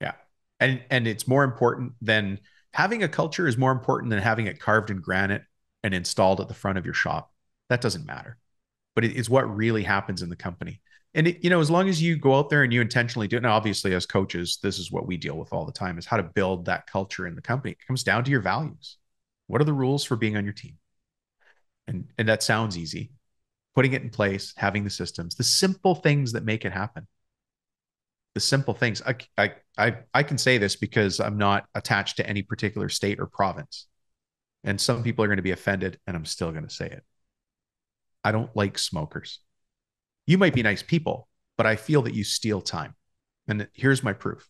Yeah. And it's more important than having a culture is more important than having it carved in granite and installed at the front of your shop. That doesn't matter. But it is what really happens in the company. And as long as you go out there and you intentionally do it, now obviously as coaches, this is what we deal with all the time, is how to build that culture in the company. It comes down to your values. What are the rules for being on your team? And that sounds easy. Putting it in place, having the systems, the simple things that make it happen. The simple things. I can say this because I'm not attached to any particular state or province. And some people are going to be offended, and I'm still going to say it. I don't like smokers. You might be nice people, but I feel that you steal time. And here's my proof.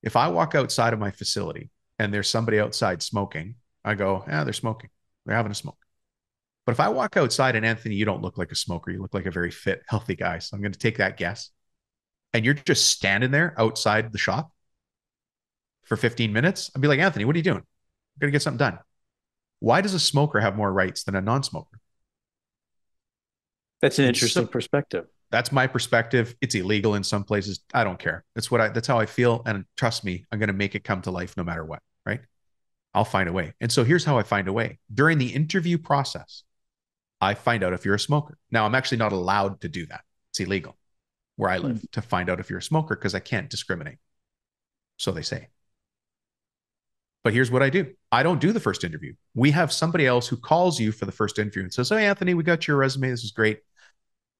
If I walk outside of my facility and there's somebody outside smoking, I go, they're smoking. They're having a smoke. But if I walk outside and Anthony, you don't look like a smoker. You look like a very fit, healthy guy. So I'm going to take that guess. And you're just standing there outside the shop for 15 minutes. I'd be like, Anthony, what are you doing? got to get something done. Why does a smoker have more rights than a non-smoker? That's an It's interesting so perspective. that's my perspective. It's illegal in some places. I don't care. That's how I feel. And trust me, I'm going to make it come to life no matter what. Right. I'll find a way. And so here's how I find a way. During the interview process, I find out if you're a smoker. Now, I'm actually not allowed to do that. It's illegal where I live to find out if you're a smoker because I can't discriminate. So they say. But here's what I do. I don't do the first interview. We have somebody else who calls you for the first interview and says, "Hey, Anthony, we got your resume. This is great.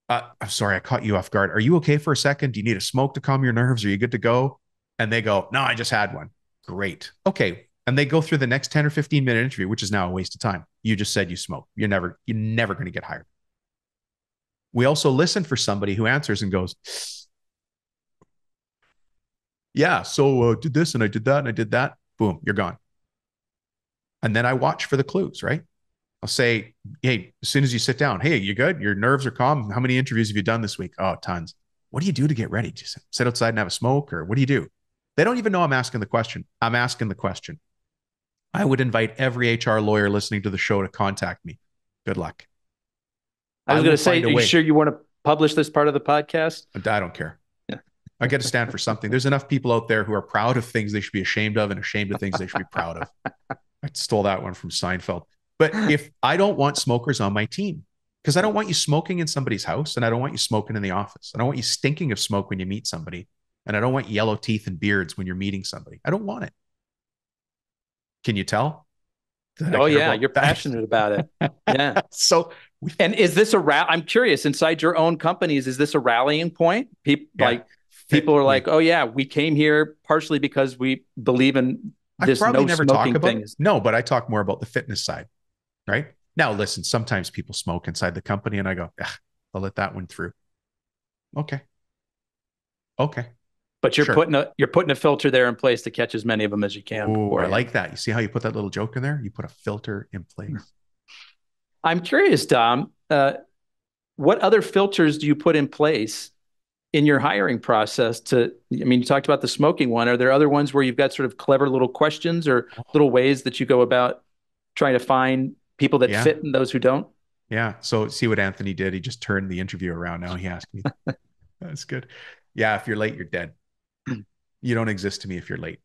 I'm sorry, I caught you off guard. Are you okay for a second? Do you need a smoke to calm your nerves? Are you good to go?" And they go, "No, I just had one." Great. Okay. And they go through the next 10 or 15-minute interview, which is now a waste of time. You just said you smoke. You're never going to get hired. We also listen for somebody who answers and goes, "Yeah, so did this and I did that and I did that." Boom, you're gone. And then I watch for the clues, right? I'll say, "Hey, as soon as you sit down, hey, you good? Your nerves are calm. How many interviews have you done this week?" "Oh, tons." "What do you do to get ready? Just sit outside and have a smoke, or what do you do?" They don't even know I'm asking the question. I'm asking the question. I would invite every HR lawyer listening to the show to contact me. Good luck. I was I going will to say, find are a you way. sure you want to publish this part of the podcast? I don't care. Yeah. I got to stand for something. There's enough people out there who are proud of things they should be ashamed of and ashamed of things they should be proud of. I stole that one from Seinfeld. But if I don't want smokers on my team, because I don't want you smoking in somebody's house and I don't want you smoking in the office. I don't want you stinking of smoke when you meet somebody. And I don't want yellow teeth and beards when you're meeting somebody. I don't want it. Can you tell that I Oh care yeah, about you're passionate about it. Yeah. that? So, And is this I'm curious, inside your own companies, is this a rallying point? yeah, People fit. are like, "Oh yeah, we came here partially because we believe in I this probably no never talk smoking about thing." it. No, but I talk more about the fitness side, right? Now, listen, sometimes people smoke inside the company and I go, I'll let that one through. Okay. Okay. But Sure. you're putting a filter there in place to catch as many of them as you can Oh, I beforehand. like that. You see how you put that little joke in there? You put a filter in place. I'm curious, Dom, what other filters do you put in place in your hiring process I mean, you talked about the smoking one. Are there other ones where you've got sort of clever little questions or little ways that you go about trying to find people that Yeah. fit and those who don't? Yeah. So see what Anthony did. He just turned the interview around. Now he asked me. That's good. Yeah. If you're late, you're dead. You don't exist to me if you're late.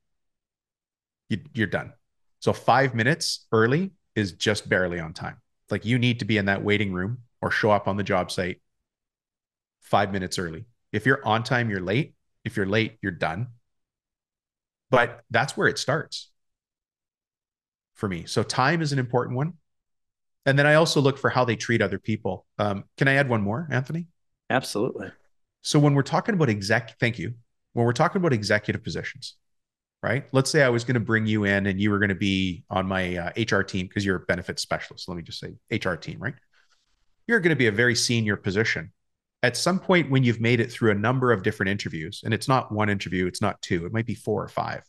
You're done. So 5 minutes early is just barely on time. Like you need to be in that waiting room or show up on the job site 5 minutes early. If you're on time, you're late. If you're late, you're done. But that's where it starts for me. So time is an important one. And then I also look for how they treat other people. Can I add one more, Anthony? Absolutely. So when we're talking about thank you. When we're talking about executive positions, right? Let's say I was going to bring you in and you were going to be on my HR team because you're a benefits specialist. Let me just say HR team, right? You're going to be a very senior position. At some point when you've made it through a number of different interviews, and it's not one interview, it's not two, it might be 4 or 5.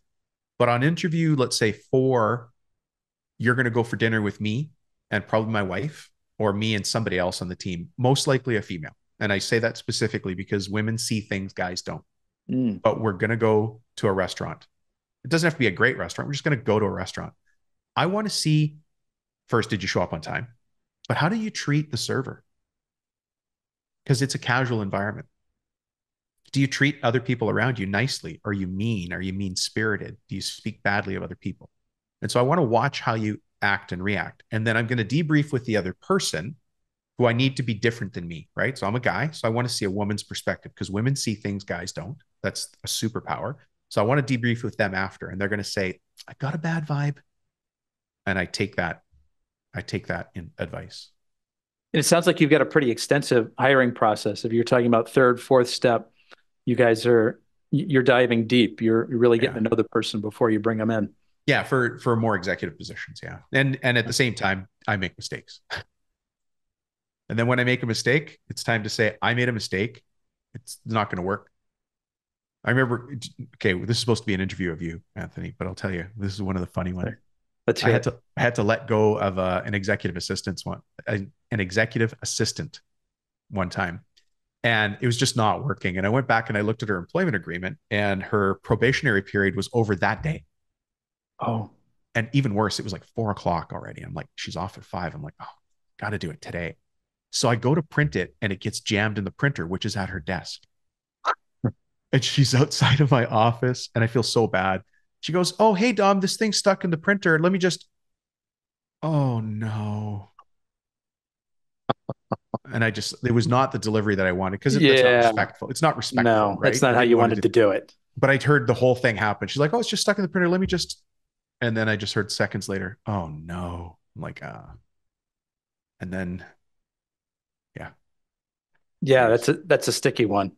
But on interview, let's say 4, you're going to go for dinner with me and probably my wife or me and somebody else on the team, most likely a female. And I say that specifically because women see things guys don't. But we're going to go to a restaurant. It doesn't have to be a great restaurant. We're just going to go to a restaurant. I want to see first, did you show up on time? But how do you treat the server? Because it's a casual environment. Do you treat other people around you nicely? Are you mean? Are you mean spirited? Do you speak badly of other people? And so I want to watch how you act and react. And then I'm going to debrief with the other person who I need to be different than me, right? So I'm a guy. So I want to see a woman's perspective because women see things guys don't. That's a superpower. So I want to debrief with them after. And they're going to say, "I got a bad vibe." And I take that in advice. And it sounds like you've got a pretty extensive hiring process. If you're talking about third, fourth step, you're diving deep. You're really getting to know the person before you bring them in. Yeah, for more executive positions, yeah. And at the same time, I make mistakes. And then when I make a mistake, it's time to say, I made a mistake. It's not going to work. I remember, okay, this is supposed to be an interview of you, Anthony, but I'll tell you, this is one of the funny ones. Let's hear I had to let go of an executive assistant one time, and it was just not working. And I went back and I looked at her employment agreement, and her probationary period was over that day. Oh, And even worse, it was like 4 o'clock already. I'm like, she's off at 5. I'm like, oh, got to do it today. So I go to print it and it gets jammed in the printer, which is at her desk. And she's outside of my office and I feel so bad. She goes, oh, hey, Dom, this thing's stuck in the printer. Let me just, oh no. And it was not the delivery that I wanted because that's not Yeah. respectful. It's not respectful, No, that's right? not I how didn't you want to wanted do, to do it. but I heard the whole thing happen. She's like, oh, it's just stuck in the printer. Let me just, and then I just heard seconds later, oh no. I'm like, and then, yeah, it Yeah, was, that's a sticky one.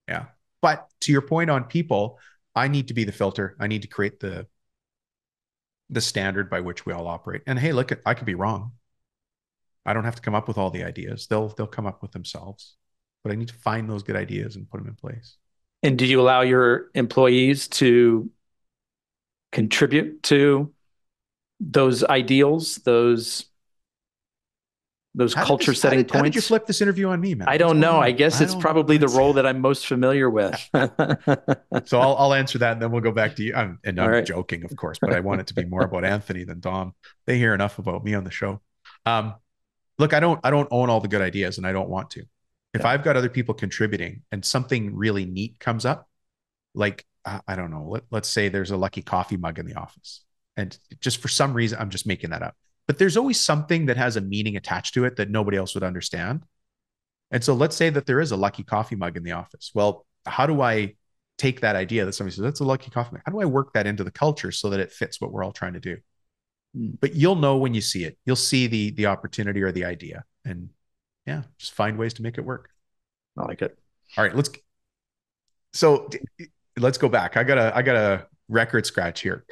yeah. But to your point on people, I need to be the filter. I need to create the standard by which we all operate. And hey, look, I could be wrong. I don't have to come up with all the ideas. They'll come up with themselves. But I need to find those good ideas and put them in place. And do you allow your employees to contribute to those ideals, those culture setting How did you points? flip this interview on me, man? I What's don't going know. I on? guess I it's don't know. probably the It's role that I'm most familiar with. All so I'll answer that and then we'll go back to you. I'm right. joking, of course, but I want it to be more about Anthony than Dom. They hear enough about me on the show. Um, Look, I don't own all the good ideas and I don't want to. If Yeah. I've got other people contributing and something really neat comes up, like I don't know, let's say there's a lucky coffee mug in the office. And just for some reason, I'm just making that up. But there's always something that has a meaning attached to it that nobody else would understand. And so let's say that there is a lucky coffee mug in the office. Well, how do I take that idea that somebody says that's a lucky coffee mug? How do I work that into the culture so that it fits what we're all trying to do? Mm, But you'll know when you see it. You'll see the opportunity or the idea, and yeah, just find ways to make it work. I like it. All right, so let's go back. I got a record scratch here.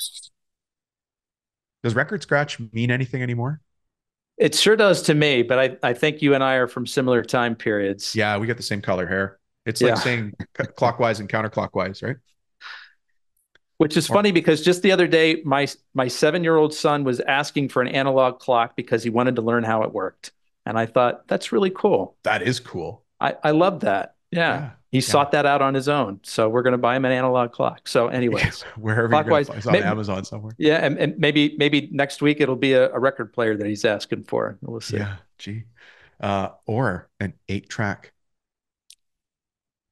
Does record scratch mean anything anymore? It sure does to me, but I think you and I are from similar time periods. Yeah, we got the same color hair. It's like Yeah. saying clockwise and counterclockwise, right? Which is Or funny because just the other day, my 7-year-old son was asking for an analog clock because he wanted to learn how it worked. And I thought, that's really cool. that is cool. I love that. Yeah. Yeah, He yeah. sought that out on his own. So we're going to buy him an analog clock. So, anyways, Wherever you're gonna clockwise. find it's on Amazon somewhere. Yeah. And maybe next week it'll be a record player that he's asking for. We'll see. Yeah, gee. Or an 8-track.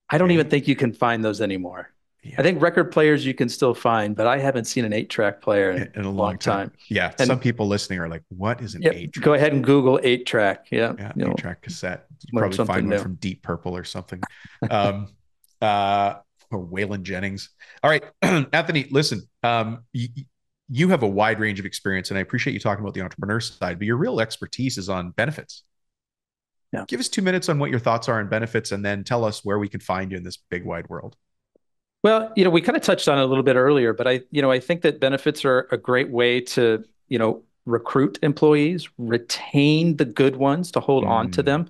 I don't even Hey, think you can find those anymore. I yeah, think record players you can still find, but I haven't seen an 8-track player in in a a long long time. time. Yeah, some And people listening are like, "What is an yep, eight go track?" ahead and Google 8-track. Yeah, Yeah, you'll 8-track cassette. You learn probably something find one new. from Deep Purple or something, um, uh, or Waylon Jennings. All right, Anthony, listen. You have a wide range of experience, and I appreciate you talking about the entrepreneur side. But your real expertise is on benefits. Yeah. Give us 2 minutes on what your thoughts are on benefits, and then tell us where we can find you in this big wide world. Well, we kind of touched on it a little bit earlier, but I think that benefits are a great way to, recruit employees, retain the good ones to hold on to Mm, them.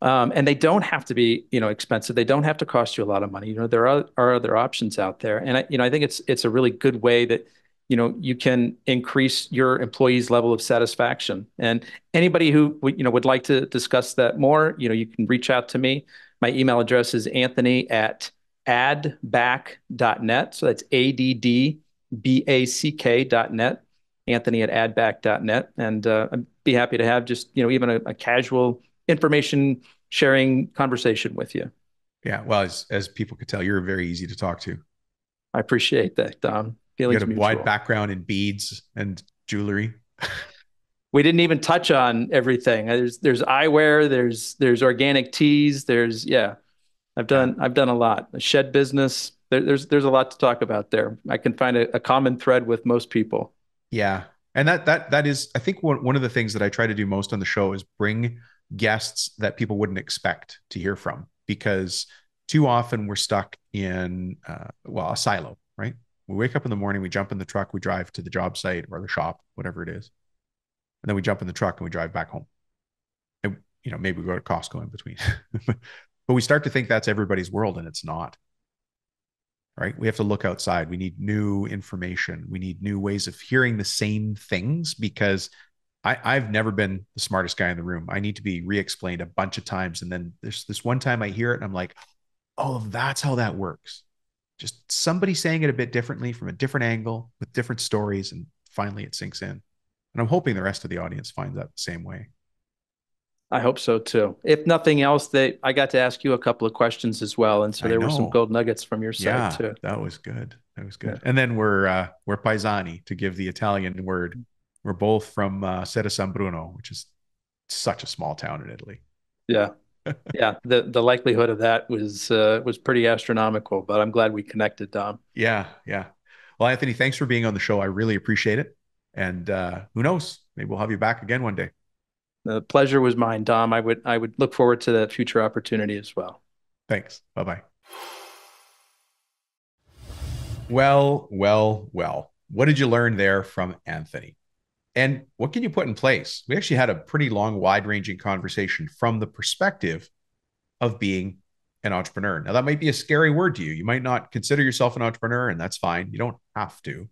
And they don't have to be, expensive. They don't have to cost you a lot of money. There are other options out there. And I think it's a really good way that, you can increase your employees' level of satisfaction. And anybody who would like to discuss that more, you can reach out to me. My email address is Anthony@addback.net. So that's ADDBACK.net. Anthony@addback.net. And I'd be happy to have just, even a casual information sharing conversation with you. yeah, well, as people could tell, you're very easy to talk to. I appreciate that, Dom. You got Feelings a wide mutual. background in beads and jewelry. We didn't even touch on everything. There's eyewear, there's organic teas, yeah. Yeah, I've done a lot. A shed business. There's a lot to talk about there. I can find a common thread with most people. yeah, and that is, I think one of the things that I try to do most on the show is bring guests that people wouldn't expect to hear from, because too often we're stuck in a silo, right? We wake up in the morning, we jump in the truck, we drive to the job site or the shop, whatever it is, and then we jump in the truck and we drive back home. And maybe we go to Costco in between, but we start to think that's everybody's world, and it's not. Right? We have to look outside. We need new information. We need new ways of hearing the same things, because I've never been the smartest guy in the room. I need to be re-explained a bunch of times. And then there's this one time I hear it and I'm like, oh, that's how that works. Just somebody saying it a bit differently from a different angle with different stories, and finally it sinks in. And I'm hoping the rest of the audience finds that the same way. I hope so too. If nothing else, I got to ask you a couple of questions as well, and so I there were some know. gold nuggets from your side Yeah, too. that was good. That was Yeah. good. And then we're paesani, to give the Italian word. We're both from Seta San Bruno, which is such a small town in Italy. Yeah. Yeah. The likelihood of that was pretty astronomical, but I'm glad we connected, Dom. Yeah, yeah. Well, Anthony, thanks for being on the show. I really appreciate it. And who knows? Maybe we'll have you back again one day. The pleasure was mine, Dom. I would look forward to that future opportunity as well. Thanks. Bye bye. Well, well, well. What did you learn there from Anthony? And what can you put in place? We actually had a pretty long, wide ranging conversation from the perspective of being an entrepreneur. Now, that might be a scary word to you. You might not consider yourself an entrepreneur, and that's fine. You don't have to.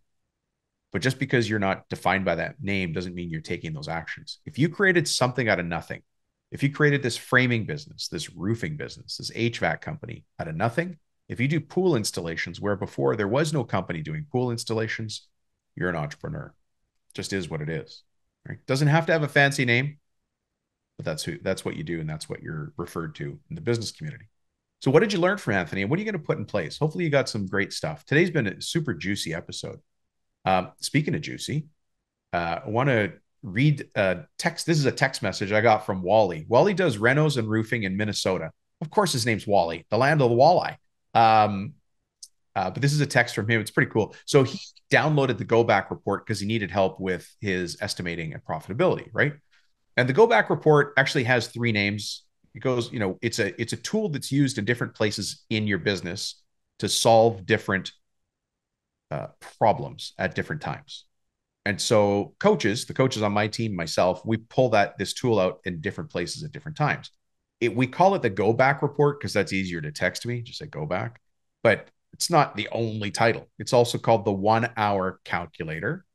But just because you're not defined by that name doesn't mean you're taking those actions. If you created something out of nothing, if you created this framing business, this roofing business, this HVAC company out of nothing, if you do pool installations where before there was no company doing pool installations, you're an entrepreneur. It just is what it is. Right? Doesn't have to have a fancy name, but that's what you do, and that's what you're referred to in the business community. So what did you learn from Anthony, and what are you going to put in place? Hopefully you got some great stuff. Today's been a super juicy episode. Speaking of juicy, I want to read a text. This is a text message I got from Wally. Wally does renos and roofing in Minnesota. Of course, his name's Wally, the land of the walleye. But this is a text from him. It's pretty cool. So he downloaded the Go Back report because he needed help with his estimating and profitability, right? And the Go Back report actually has 3 names. It goes, it's a tool that's used in different places in your business to solve different problems at different times. And so the coaches on my team, myself, we pull this tool out in different places at different times. We call it the Go Back report because that's easier to text me. Just say Go Back. But it's not the only title. It's also called the 1 hour calculator.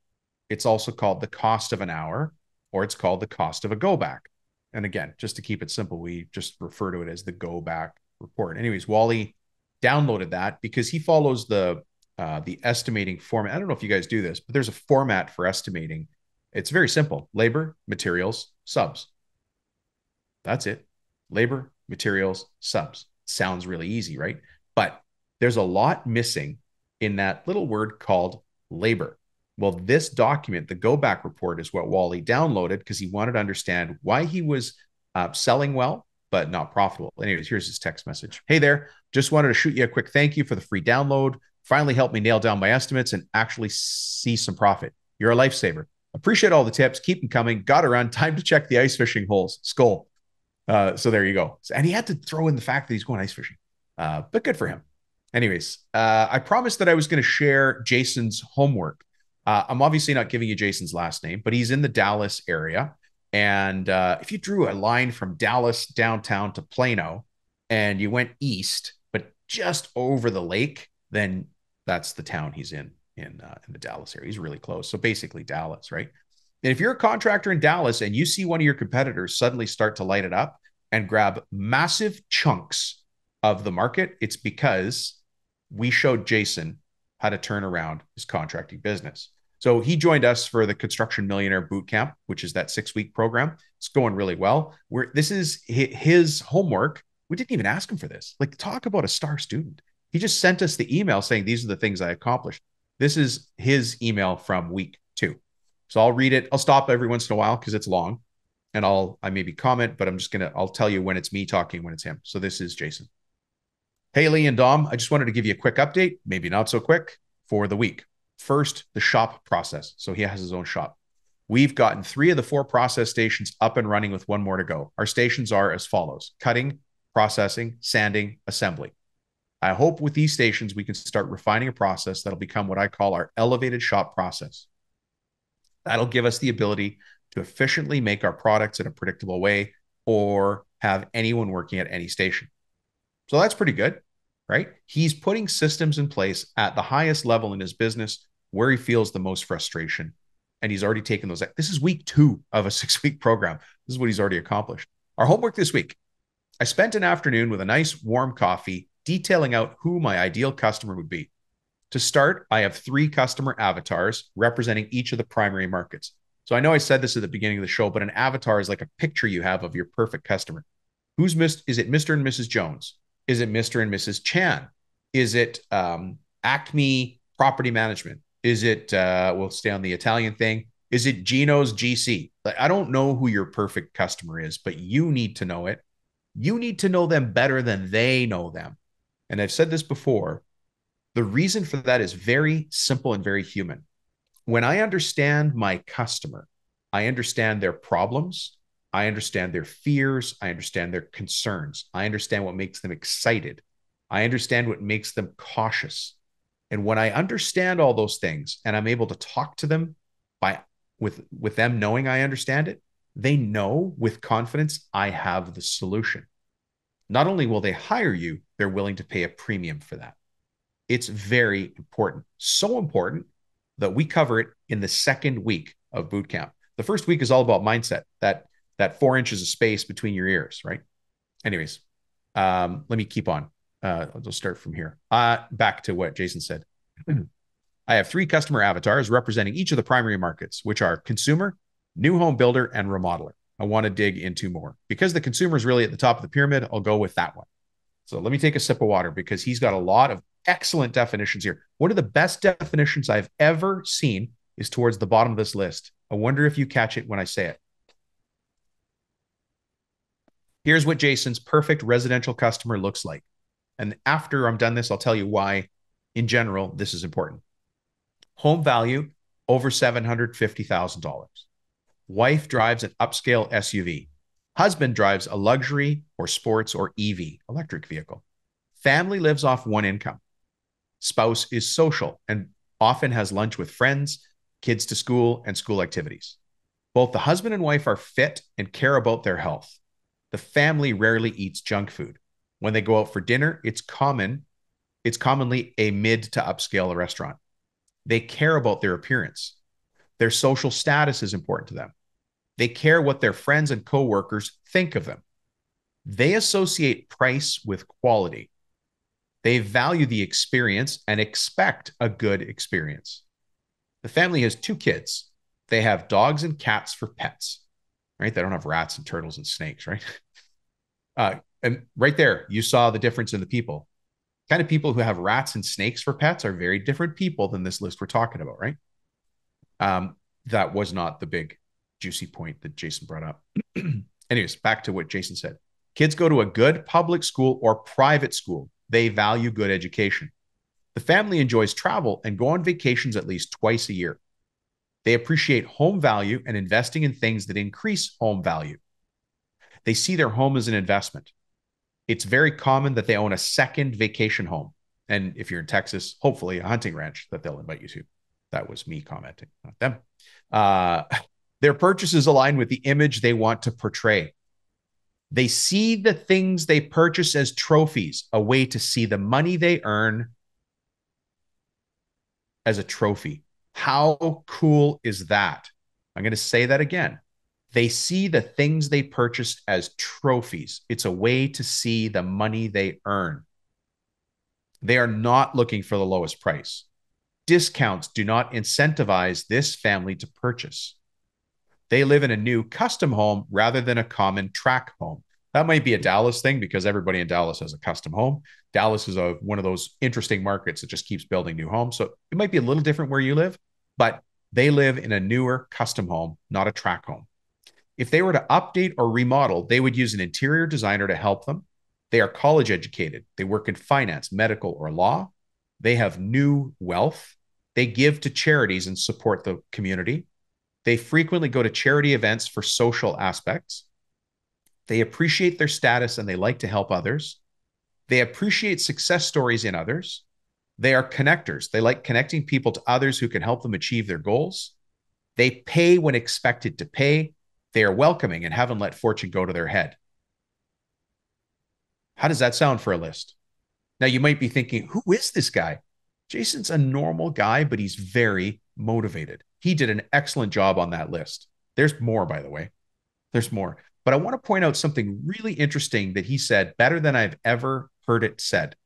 It's also called the cost of an hour, or it's called the cost of a Go Back. And again, just to keep it simple, we just refer to it as the Go Back report. Anyways, Wally downloaded that because he follows the estimating format. I don't know if you guys do this, but there's a format for estimating. It's very simple: labor, materials, subs. That's it. Labor, materials, subs. Sounds really easy, right? But there's a lot missing in that little word called labor. Well, this document, the Go Back report, is what Wally downloaded because he wanted to understand why he was selling well, but not profitable. Anyways, here's his text message. Hey there, just wanted to shoot you a quick thank you for the free download. Finally helped me nail down my estimates and actually see some profit. You're a lifesaver. Appreciate all the tips. Keep them coming. Got to run. Time to check the ice fishing holes. Skull. So there you go. And he had to throw in the fact that he's going ice fishing. But good for him. Anyways, I promised that I was going to share Jason's homework. I'm obviously not giving you Jason's last name, but he's in the Dallas area. And if you drew a line from Dallas downtown to Plano and you went east, but just over the lake, then that's the town he's in the Dallas area. He's really close. So basically Dallas, right? And if you're a contractor in Dallas and you see one of your competitors suddenly start to light it up and grab massive chunks of the market, it's because we showed Jason how to turn around his contracting business. So he joined us for the Construction Millionaire Bootcamp, which is that 6-week program. It's going really well. This is his homework. We didn't even ask him for this. Like, talk about a star student. He just sent us the email saying, these are the things I accomplished. This is his email from week 2. So I'll read it. I'll stop every once in a while because it's long. And I maybe comment, but I'll tell you when it's me talking, when it's him. So this is Jason. Hey, Lee and Dom, I just wanted to give you a quick update, maybe not so quick, for the week. First, the shop process. So he has his own shop. We've gotten 3 of the 4 process stations up and running with 1 more to go. Our stations are as follows: cutting, processing, sanding, assembly. I hope with these stations, we can start refining a process that'll become what I call our elevated shop process. That'll give us the ability to efficiently make our products in a predictable way or have anyone working at any station. So that's pretty good, right? He's putting systems in place at the highest level in his business where he feels the most frustration. And he's already taken those. This is week 2 of a 6-week program. This is what he's already accomplished. Our homework this week: I spent an afternoon with a nice warm coffee detailing out who my ideal customer would be. To start, I have 3 customer avatars representing each of the primary markets. So I know I said this at the beginning of the show, but an avatar is like a picture you have of your perfect customer. Is it Mr. and Mrs. Jones? Is it Mr. and Mrs. Chan? Is it Acme Property Management? Is it, we'll stay on the Italian thing. Is it Gino's GC? Like, I don't know who your perfect customer is, but you need to know it. You need to know them better than they know them. And I've said this before. The reason for that is very simple and very human. When I understand my customer, I understand their problems, I understand their fears, I understand their concerns, I understand what makes them excited, I understand what makes them cautious. And when I understand all those things and I'm able to talk to them with them knowing I understand it, they know with confidence I have the solution. Not only will they hire you, they're willing to pay a premium for that. It's very important. So important that we cover it in the second week of boot camp. The first week is all about mindset, that 4 inches of space between your ears, right? Anyways, let me keep on. I'll start from here. Back to what Jason said. I have 3 customer avatars representing each of the primary markets, which are consumer, new home builder, and remodeler. I want to dig into more. Because the consumer is really at the top of the pyramid, I'll go with that one. So let me take a sip of water because he's got a lot of excellent definitions here. One of the best definitions I've ever seen is towards the bottom of this list. I wonder if you catch it when I say it. Here's what Jason's perfect residential customer looks like. And after I'm done this, I'll tell you why, in general, this is important. Home value over $750,000. Wife drives an upscale SUV. Husband drives a luxury or sports or EV, electric vehicle. Family lives off one income. Spouse is social and often has lunch with friends, kids to school, and school activities. Both the husband and wife are fit and care about their health. The family rarely eats junk food. When they go out for dinner, it's commonly a mid to upscale restaurant. They care about their appearance. Their social status is important to them. They care what their friends and coworkers think of them. They associate price with quality. They value the experience and expect a good experience. The family has 2 kids. They have dogs and cats for pets, right? They don't have rats and turtles and snakes, right? And right there, you saw the difference in the people. Kind of people who have rats and snakes for pets are very different people than this list we're talking about, right? That was not the big juicy point that Jason brought up. Anyways, back to what Jason said. Kids go to a good public school or private school. They value good education. The family enjoys travel and go on vacations at least twice a year. They appreciate home value and investing in things that increase home value. They see their home as an investment. It's very common that they own a second vacation home. And if you're in Texas, hopefully a hunting ranch that they'll invite you to. That was me commenting, not them. Their purchases align with the image they want to portray. They see the things they purchase as trophies, a way to see the money they earn as a trophy. How cool is that? I'm going to say that again. They see the things they purchase as trophies. It's a way to see the money they earn. They are not looking for the lowest price. Discounts do not incentivize this family to purchase. They live in a new custom home rather than a common track home. That might be a Dallas thing because everybody in Dallas has a custom home. Dallas is one of those interesting markets that just keeps building new homes. So it might be a little different where you live, but they live in a newer custom home, not a track home. If they were to update or remodel, they would use an interior designer to help them. They are college educated. They work in finance, medical, or law. They have new wealth. They give to charities and support the community. They frequently go to charity events for social aspects. They appreciate their status and they like to help others. They appreciate success stories in others. They are connectors. They like connecting people to others who can help them achieve their goals. They pay when expected to pay. They are welcoming and haven't let fortune go to their head. How does that sound for a list? Now, you might be thinking, who is this guy? Jason's a normal guy, but he's very motivated. He did an excellent job on that list. There's more, by the way. There's more. But I want to point out something really interesting that he said, better than I've ever heard it said.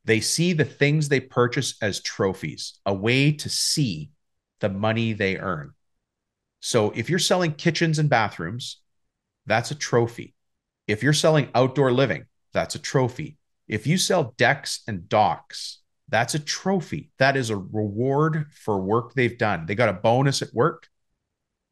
They see the things they purchase as trophies, a way to see the money they earn. So if you're selling kitchens and bathrooms, that's a trophy. If you're selling outdoor living, that's a trophy. If you sell decks and docks, that's a trophy. That is a reward for work they've done. They got a bonus at work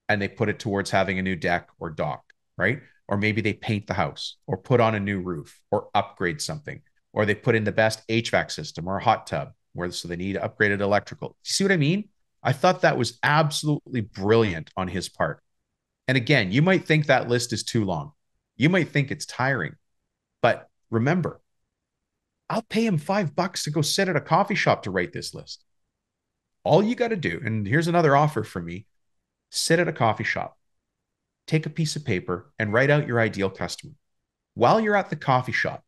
and they put it towards having a new deck or dock, right? Or maybe they paint the house or put on a new roof or upgrade something, or they put in the best HVAC system or a hot tub where so they need upgraded electrical. You see what I mean? I thought that was absolutely brilliant on his part. And again, you might think that list is too long. You might think it's tiring, but remember, I'll pay him $5 to go sit at a coffee shop to write this list. All you got to do, and here's another offer for me, sit at a coffee shop, take a piece of paper and write out your ideal customer. While you're at the coffee shop,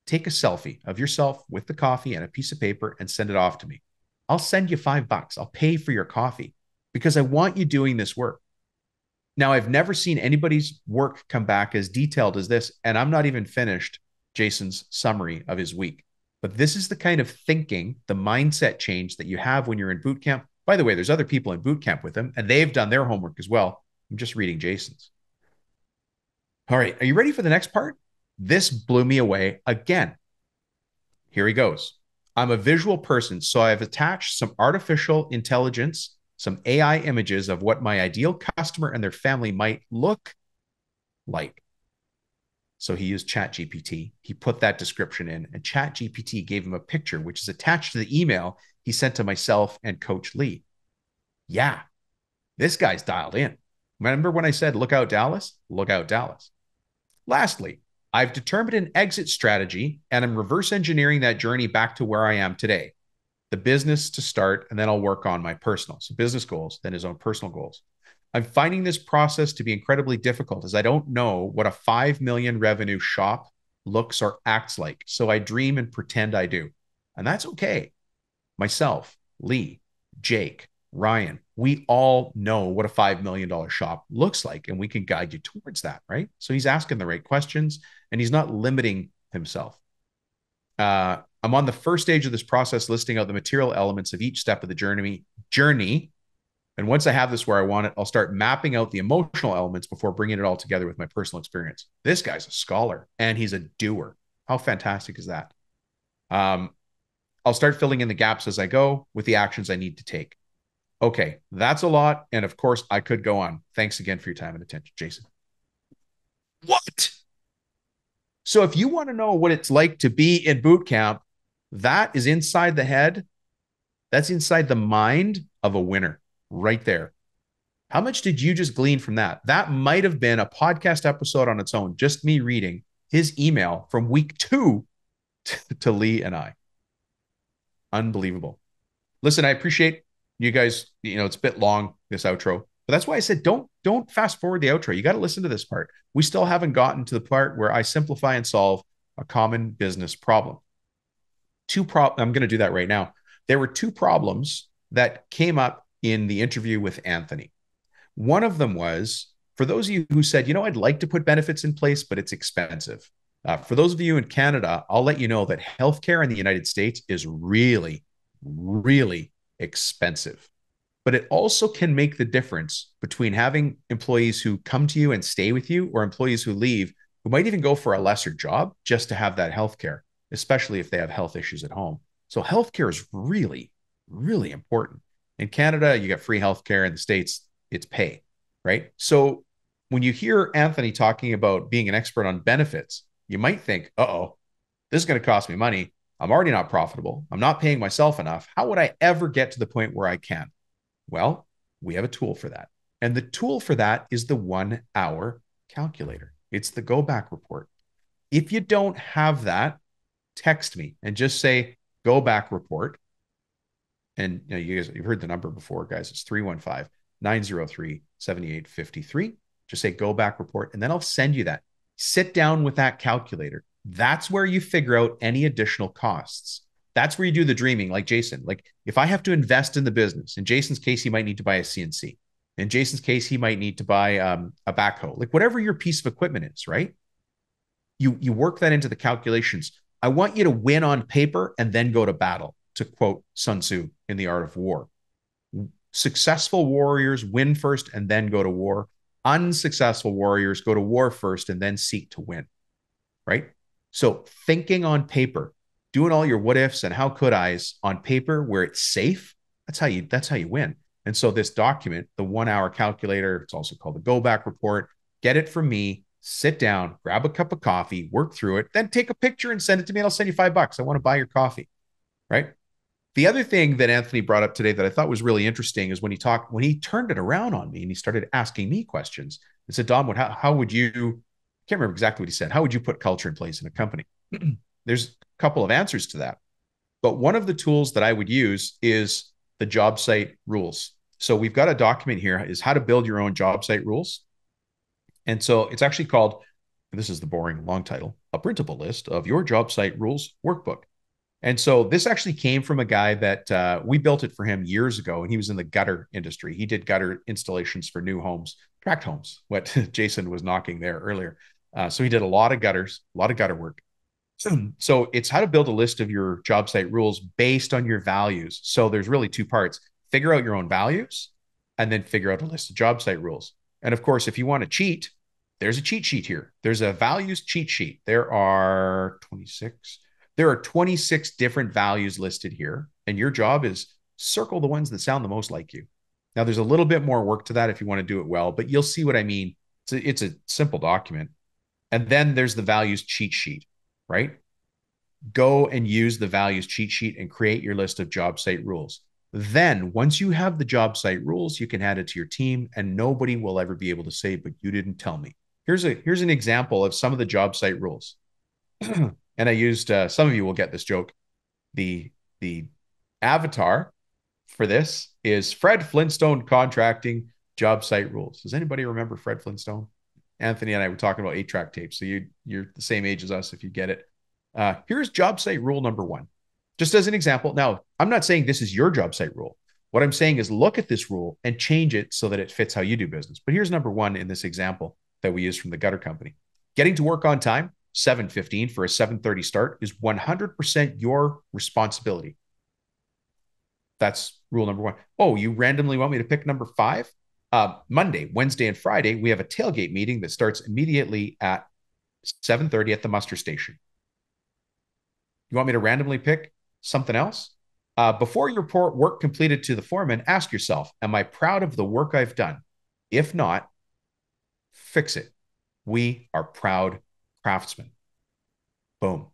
take a selfie of yourself with the coffee and a piece of paper and send it off to me. I'll send you $5. I'll pay for your coffee because I want you doing this work. Now, I've never seen anybody's work come back as detailed as this, and I'm not even finished Jason's summary of his week. But this is the kind of thinking, the mindset change that you have when you're in boot camp. By the way, there's other people in boot camp with him, and they've done their homework as well. I'm just reading Jason's. All right, are you ready for the next part? This blew me away again. Here he goes. I'm a visual person, so I've attached some artificial intelligence, some AI images of what my ideal customer and their family might look like. So he used ChatGPT. He put that description in, and ChatGPT gave him a picture, which is attached to the email he sent to myself and Coach Lee. Yeah, this guy's dialed in. Remember when I said, look out, Dallas? Look out, Dallas. Lastly, I've determined an exit strategy, and I'm reverse engineering that journey back to where I am today. The business to start, and then I'll work on my personal. So business goals, then his own personal goals. I'm finding this process to be incredibly difficult as I don't know what a 5 million revenue shop looks or acts like. So I dream and pretend I do. And that's okay. Myself, Lee, Jake, Ryan, we all know what a $5 million shop looks like, and we can guide you towards that, right? So he's asking the right questions and he's not limiting himself. I'm on the first stage of this process, listing out the material elements of each step of the journey. And once I have this where I want it, I'll start mapping out the emotional elements before bringing it all together with my personal experience. This guy's a scholar and he's a doer. How fantastic is that? I'll start filling in the gaps as I go with the actions I need to take. Okay, that's a lot. And of course, I could go on. Thanks again for your time and attention, Jason. What? So if you want to know what it's like to be in boot camp, that is inside the head. That's inside the mind of a winner right there. How much did you just glean from that? That might have been a podcast episode on its own, just me reading his email from week 2 to Lee and I. Unbelievable. Listen, I appreciate you guys. You know, it's a bit long, this outro, but that's why I said don't fast forward the outro. You got to listen to this part. We still haven't gotten to the part where I simplify and solve a common business problem. I'm going to do that right now. There were 2 problems that came up in the interview with Anthony. One of them was, for those of you who said, you know, I'd like to put benefits in place, but it's expensive. For those of you in Canada, I'll let you know that healthcare in the United States is really, really expensive. But it also can make the difference between having employees who come to you and stay with you, or employees who leave, who might even go for a lesser job just to have that healthcare, especially if they have health issues at home. So healthcare is really, really important. In Canada, you get free healthcare. In the States, it's pay, right? So when you hear Anthony talking about being an expert on benefits, you might think, uh-oh, this is going to cost me money. I'm already not profitable. I'm not paying myself enough. How would I ever get to the point where I can? Well, we have a tool for that. And the tool for that is the 1 hour calculator. It's the go back report. If you don't have that, text me and just say go back report. And you know, you've heard the number before, guys. It's 315-903-7853. Just say go back report, and then I'll send you that. Sit down with that calculator. That's where you figure out any additional costs. That's where you do the dreaming, like Jason. Like if I have to invest in the business, in Jason's case, he might need to buy a CNC. In Jason's case, he might need to buy a backhoe. Like whatever your piece of equipment is, right? You work that into the calculations. I want you to win on paper and then go to battle, to quote Sun Tzu in The Art of War. Successful warriors win first and then go to war. Unsuccessful warriors go to war first and then seek to win, right? So thinking on paper, doing all your what ifs and how could I's on paper where it's safe, that's how you win. And so this document, the 1 hour calculator, it's also called the go back report, get it from me, sit down, grab a cup of coffee, work through it, then take a picture and send it to me and I'll send you $5. I want to buy your coffee, right? The other thing that Anthony brought up today that I thought was really interesting is when he turned it around on me and he started asking me questions. He said, Dom, how would you, I can't remember exactly what he said. How would you put culture in place in a company? There's a couple of answers to that. But one of the tools that I would use is the job site rules. So we've got a document here is how to build your own job site rules. And so it's actually called, this is the boring long title, a printable list of your job site rules workbook. And so this actually came from a guy that we built it for him years ago, and he was in the gutter industry. He did gutter installations for new homes, tract homes, what Jason was knocking there earlier. So he did a lot of gutters, a lot of gutter work. So it's how to build a list of your job site rules based on your values. So there's really two parts. Figure out your own values and then figure out a list of job site rules. And of course, if you want to cheat, there's a cheat sheet here. There's a values cheat sheet. There are 26 different values listed here. And your job is circle the ones that sound the most like you. Now, there's a little bit more work to that if you want to do it well, but you'll see what I mean. It's a simple document. And then there's the values cheat sheet, right? Go and use the values cheat sheet and create your list of job site rules. Then once you have the job site rules, you can add it to your team and nobody will ever be able to say, but you didn't tell me. Here's an example of some of the job site rules. And I used, some of you will get this joke. The avatar for this is Fred Flintstone contracting job site rules. Does anybody remember Fred Flintstone? Anthony and I were talking about 8-track tapes. So you're the same age as us if you get it. Here's job site rule number 1. Just as an example. Now, I'm not saying this is your job site rule. What I'm saying is look at this rule and change it so that it fits how you do business. But here's number 1 in this example that we use from the gutter company. Getting to work on time, 7:15 for a 7:30 start, is 100% your responsibility. That's rule number 1. Oh, you randomly want me to pick number 5? Monday, Wednesday, and Friday, we have a tailgate meeting that starts immediately at 7:30 at the muster station. You want me to randomly pick something else? Before you report work completed to the foreman, ask yourself, am I proud of the work I've done? If not, fix it. We are proud craftsmen. Boom.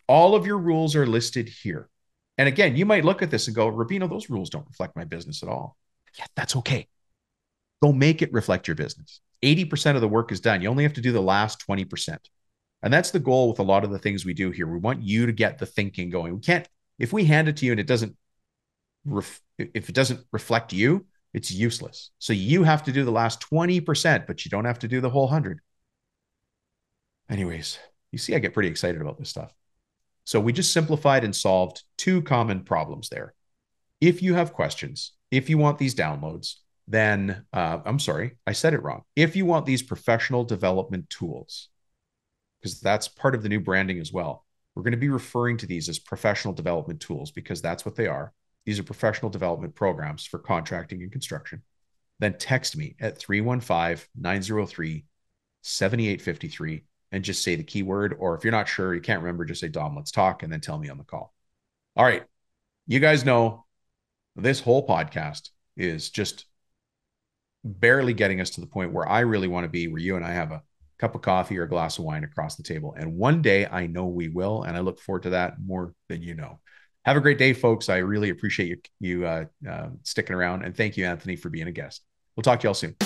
All of your rules are listed here. And again, you might look at this and go, Rubino, those rules don't reflect my business at all. Yeah, that's okay. Go make it reflect your business. 80% of the work is done. You only have to do the last 20%. And that's the goal with a lot of the things we do here. We want you to get the thinking going. We can't, if we hand it to you and it doesn't, if it doesn't reflect you, it's useless. So you have to do the last 20%, but you don't have to do the whole 100. Anyways, you see, I get pretty excited about this stuff. So we just simplified and solved 2 common problems there. If you have questions, if you want these downloads, then I'm sorry, I said it wrong. If you want these professional development tools, because that's part of the new branding as well, we're going to be referring to these as professional development tools because that's what they are. These are professional development programs for contracting and construction. Then text me at 315-903-7853 and just say the keyword, or if you're not sure, you can't remember, just say, Dom, let's talk, and then tell me on the call. All right. You guys know this whole podcast is just barely getting us to the point where I really want to be, where you and I have a cup of coffee or a glass of wine across the table. And one day I know we will, and I look forward to that more than you know. Have a great day, folks. I really appreciate you sticking around. And thank you, Anthony, for being a guest. We'll talk to y'all soon.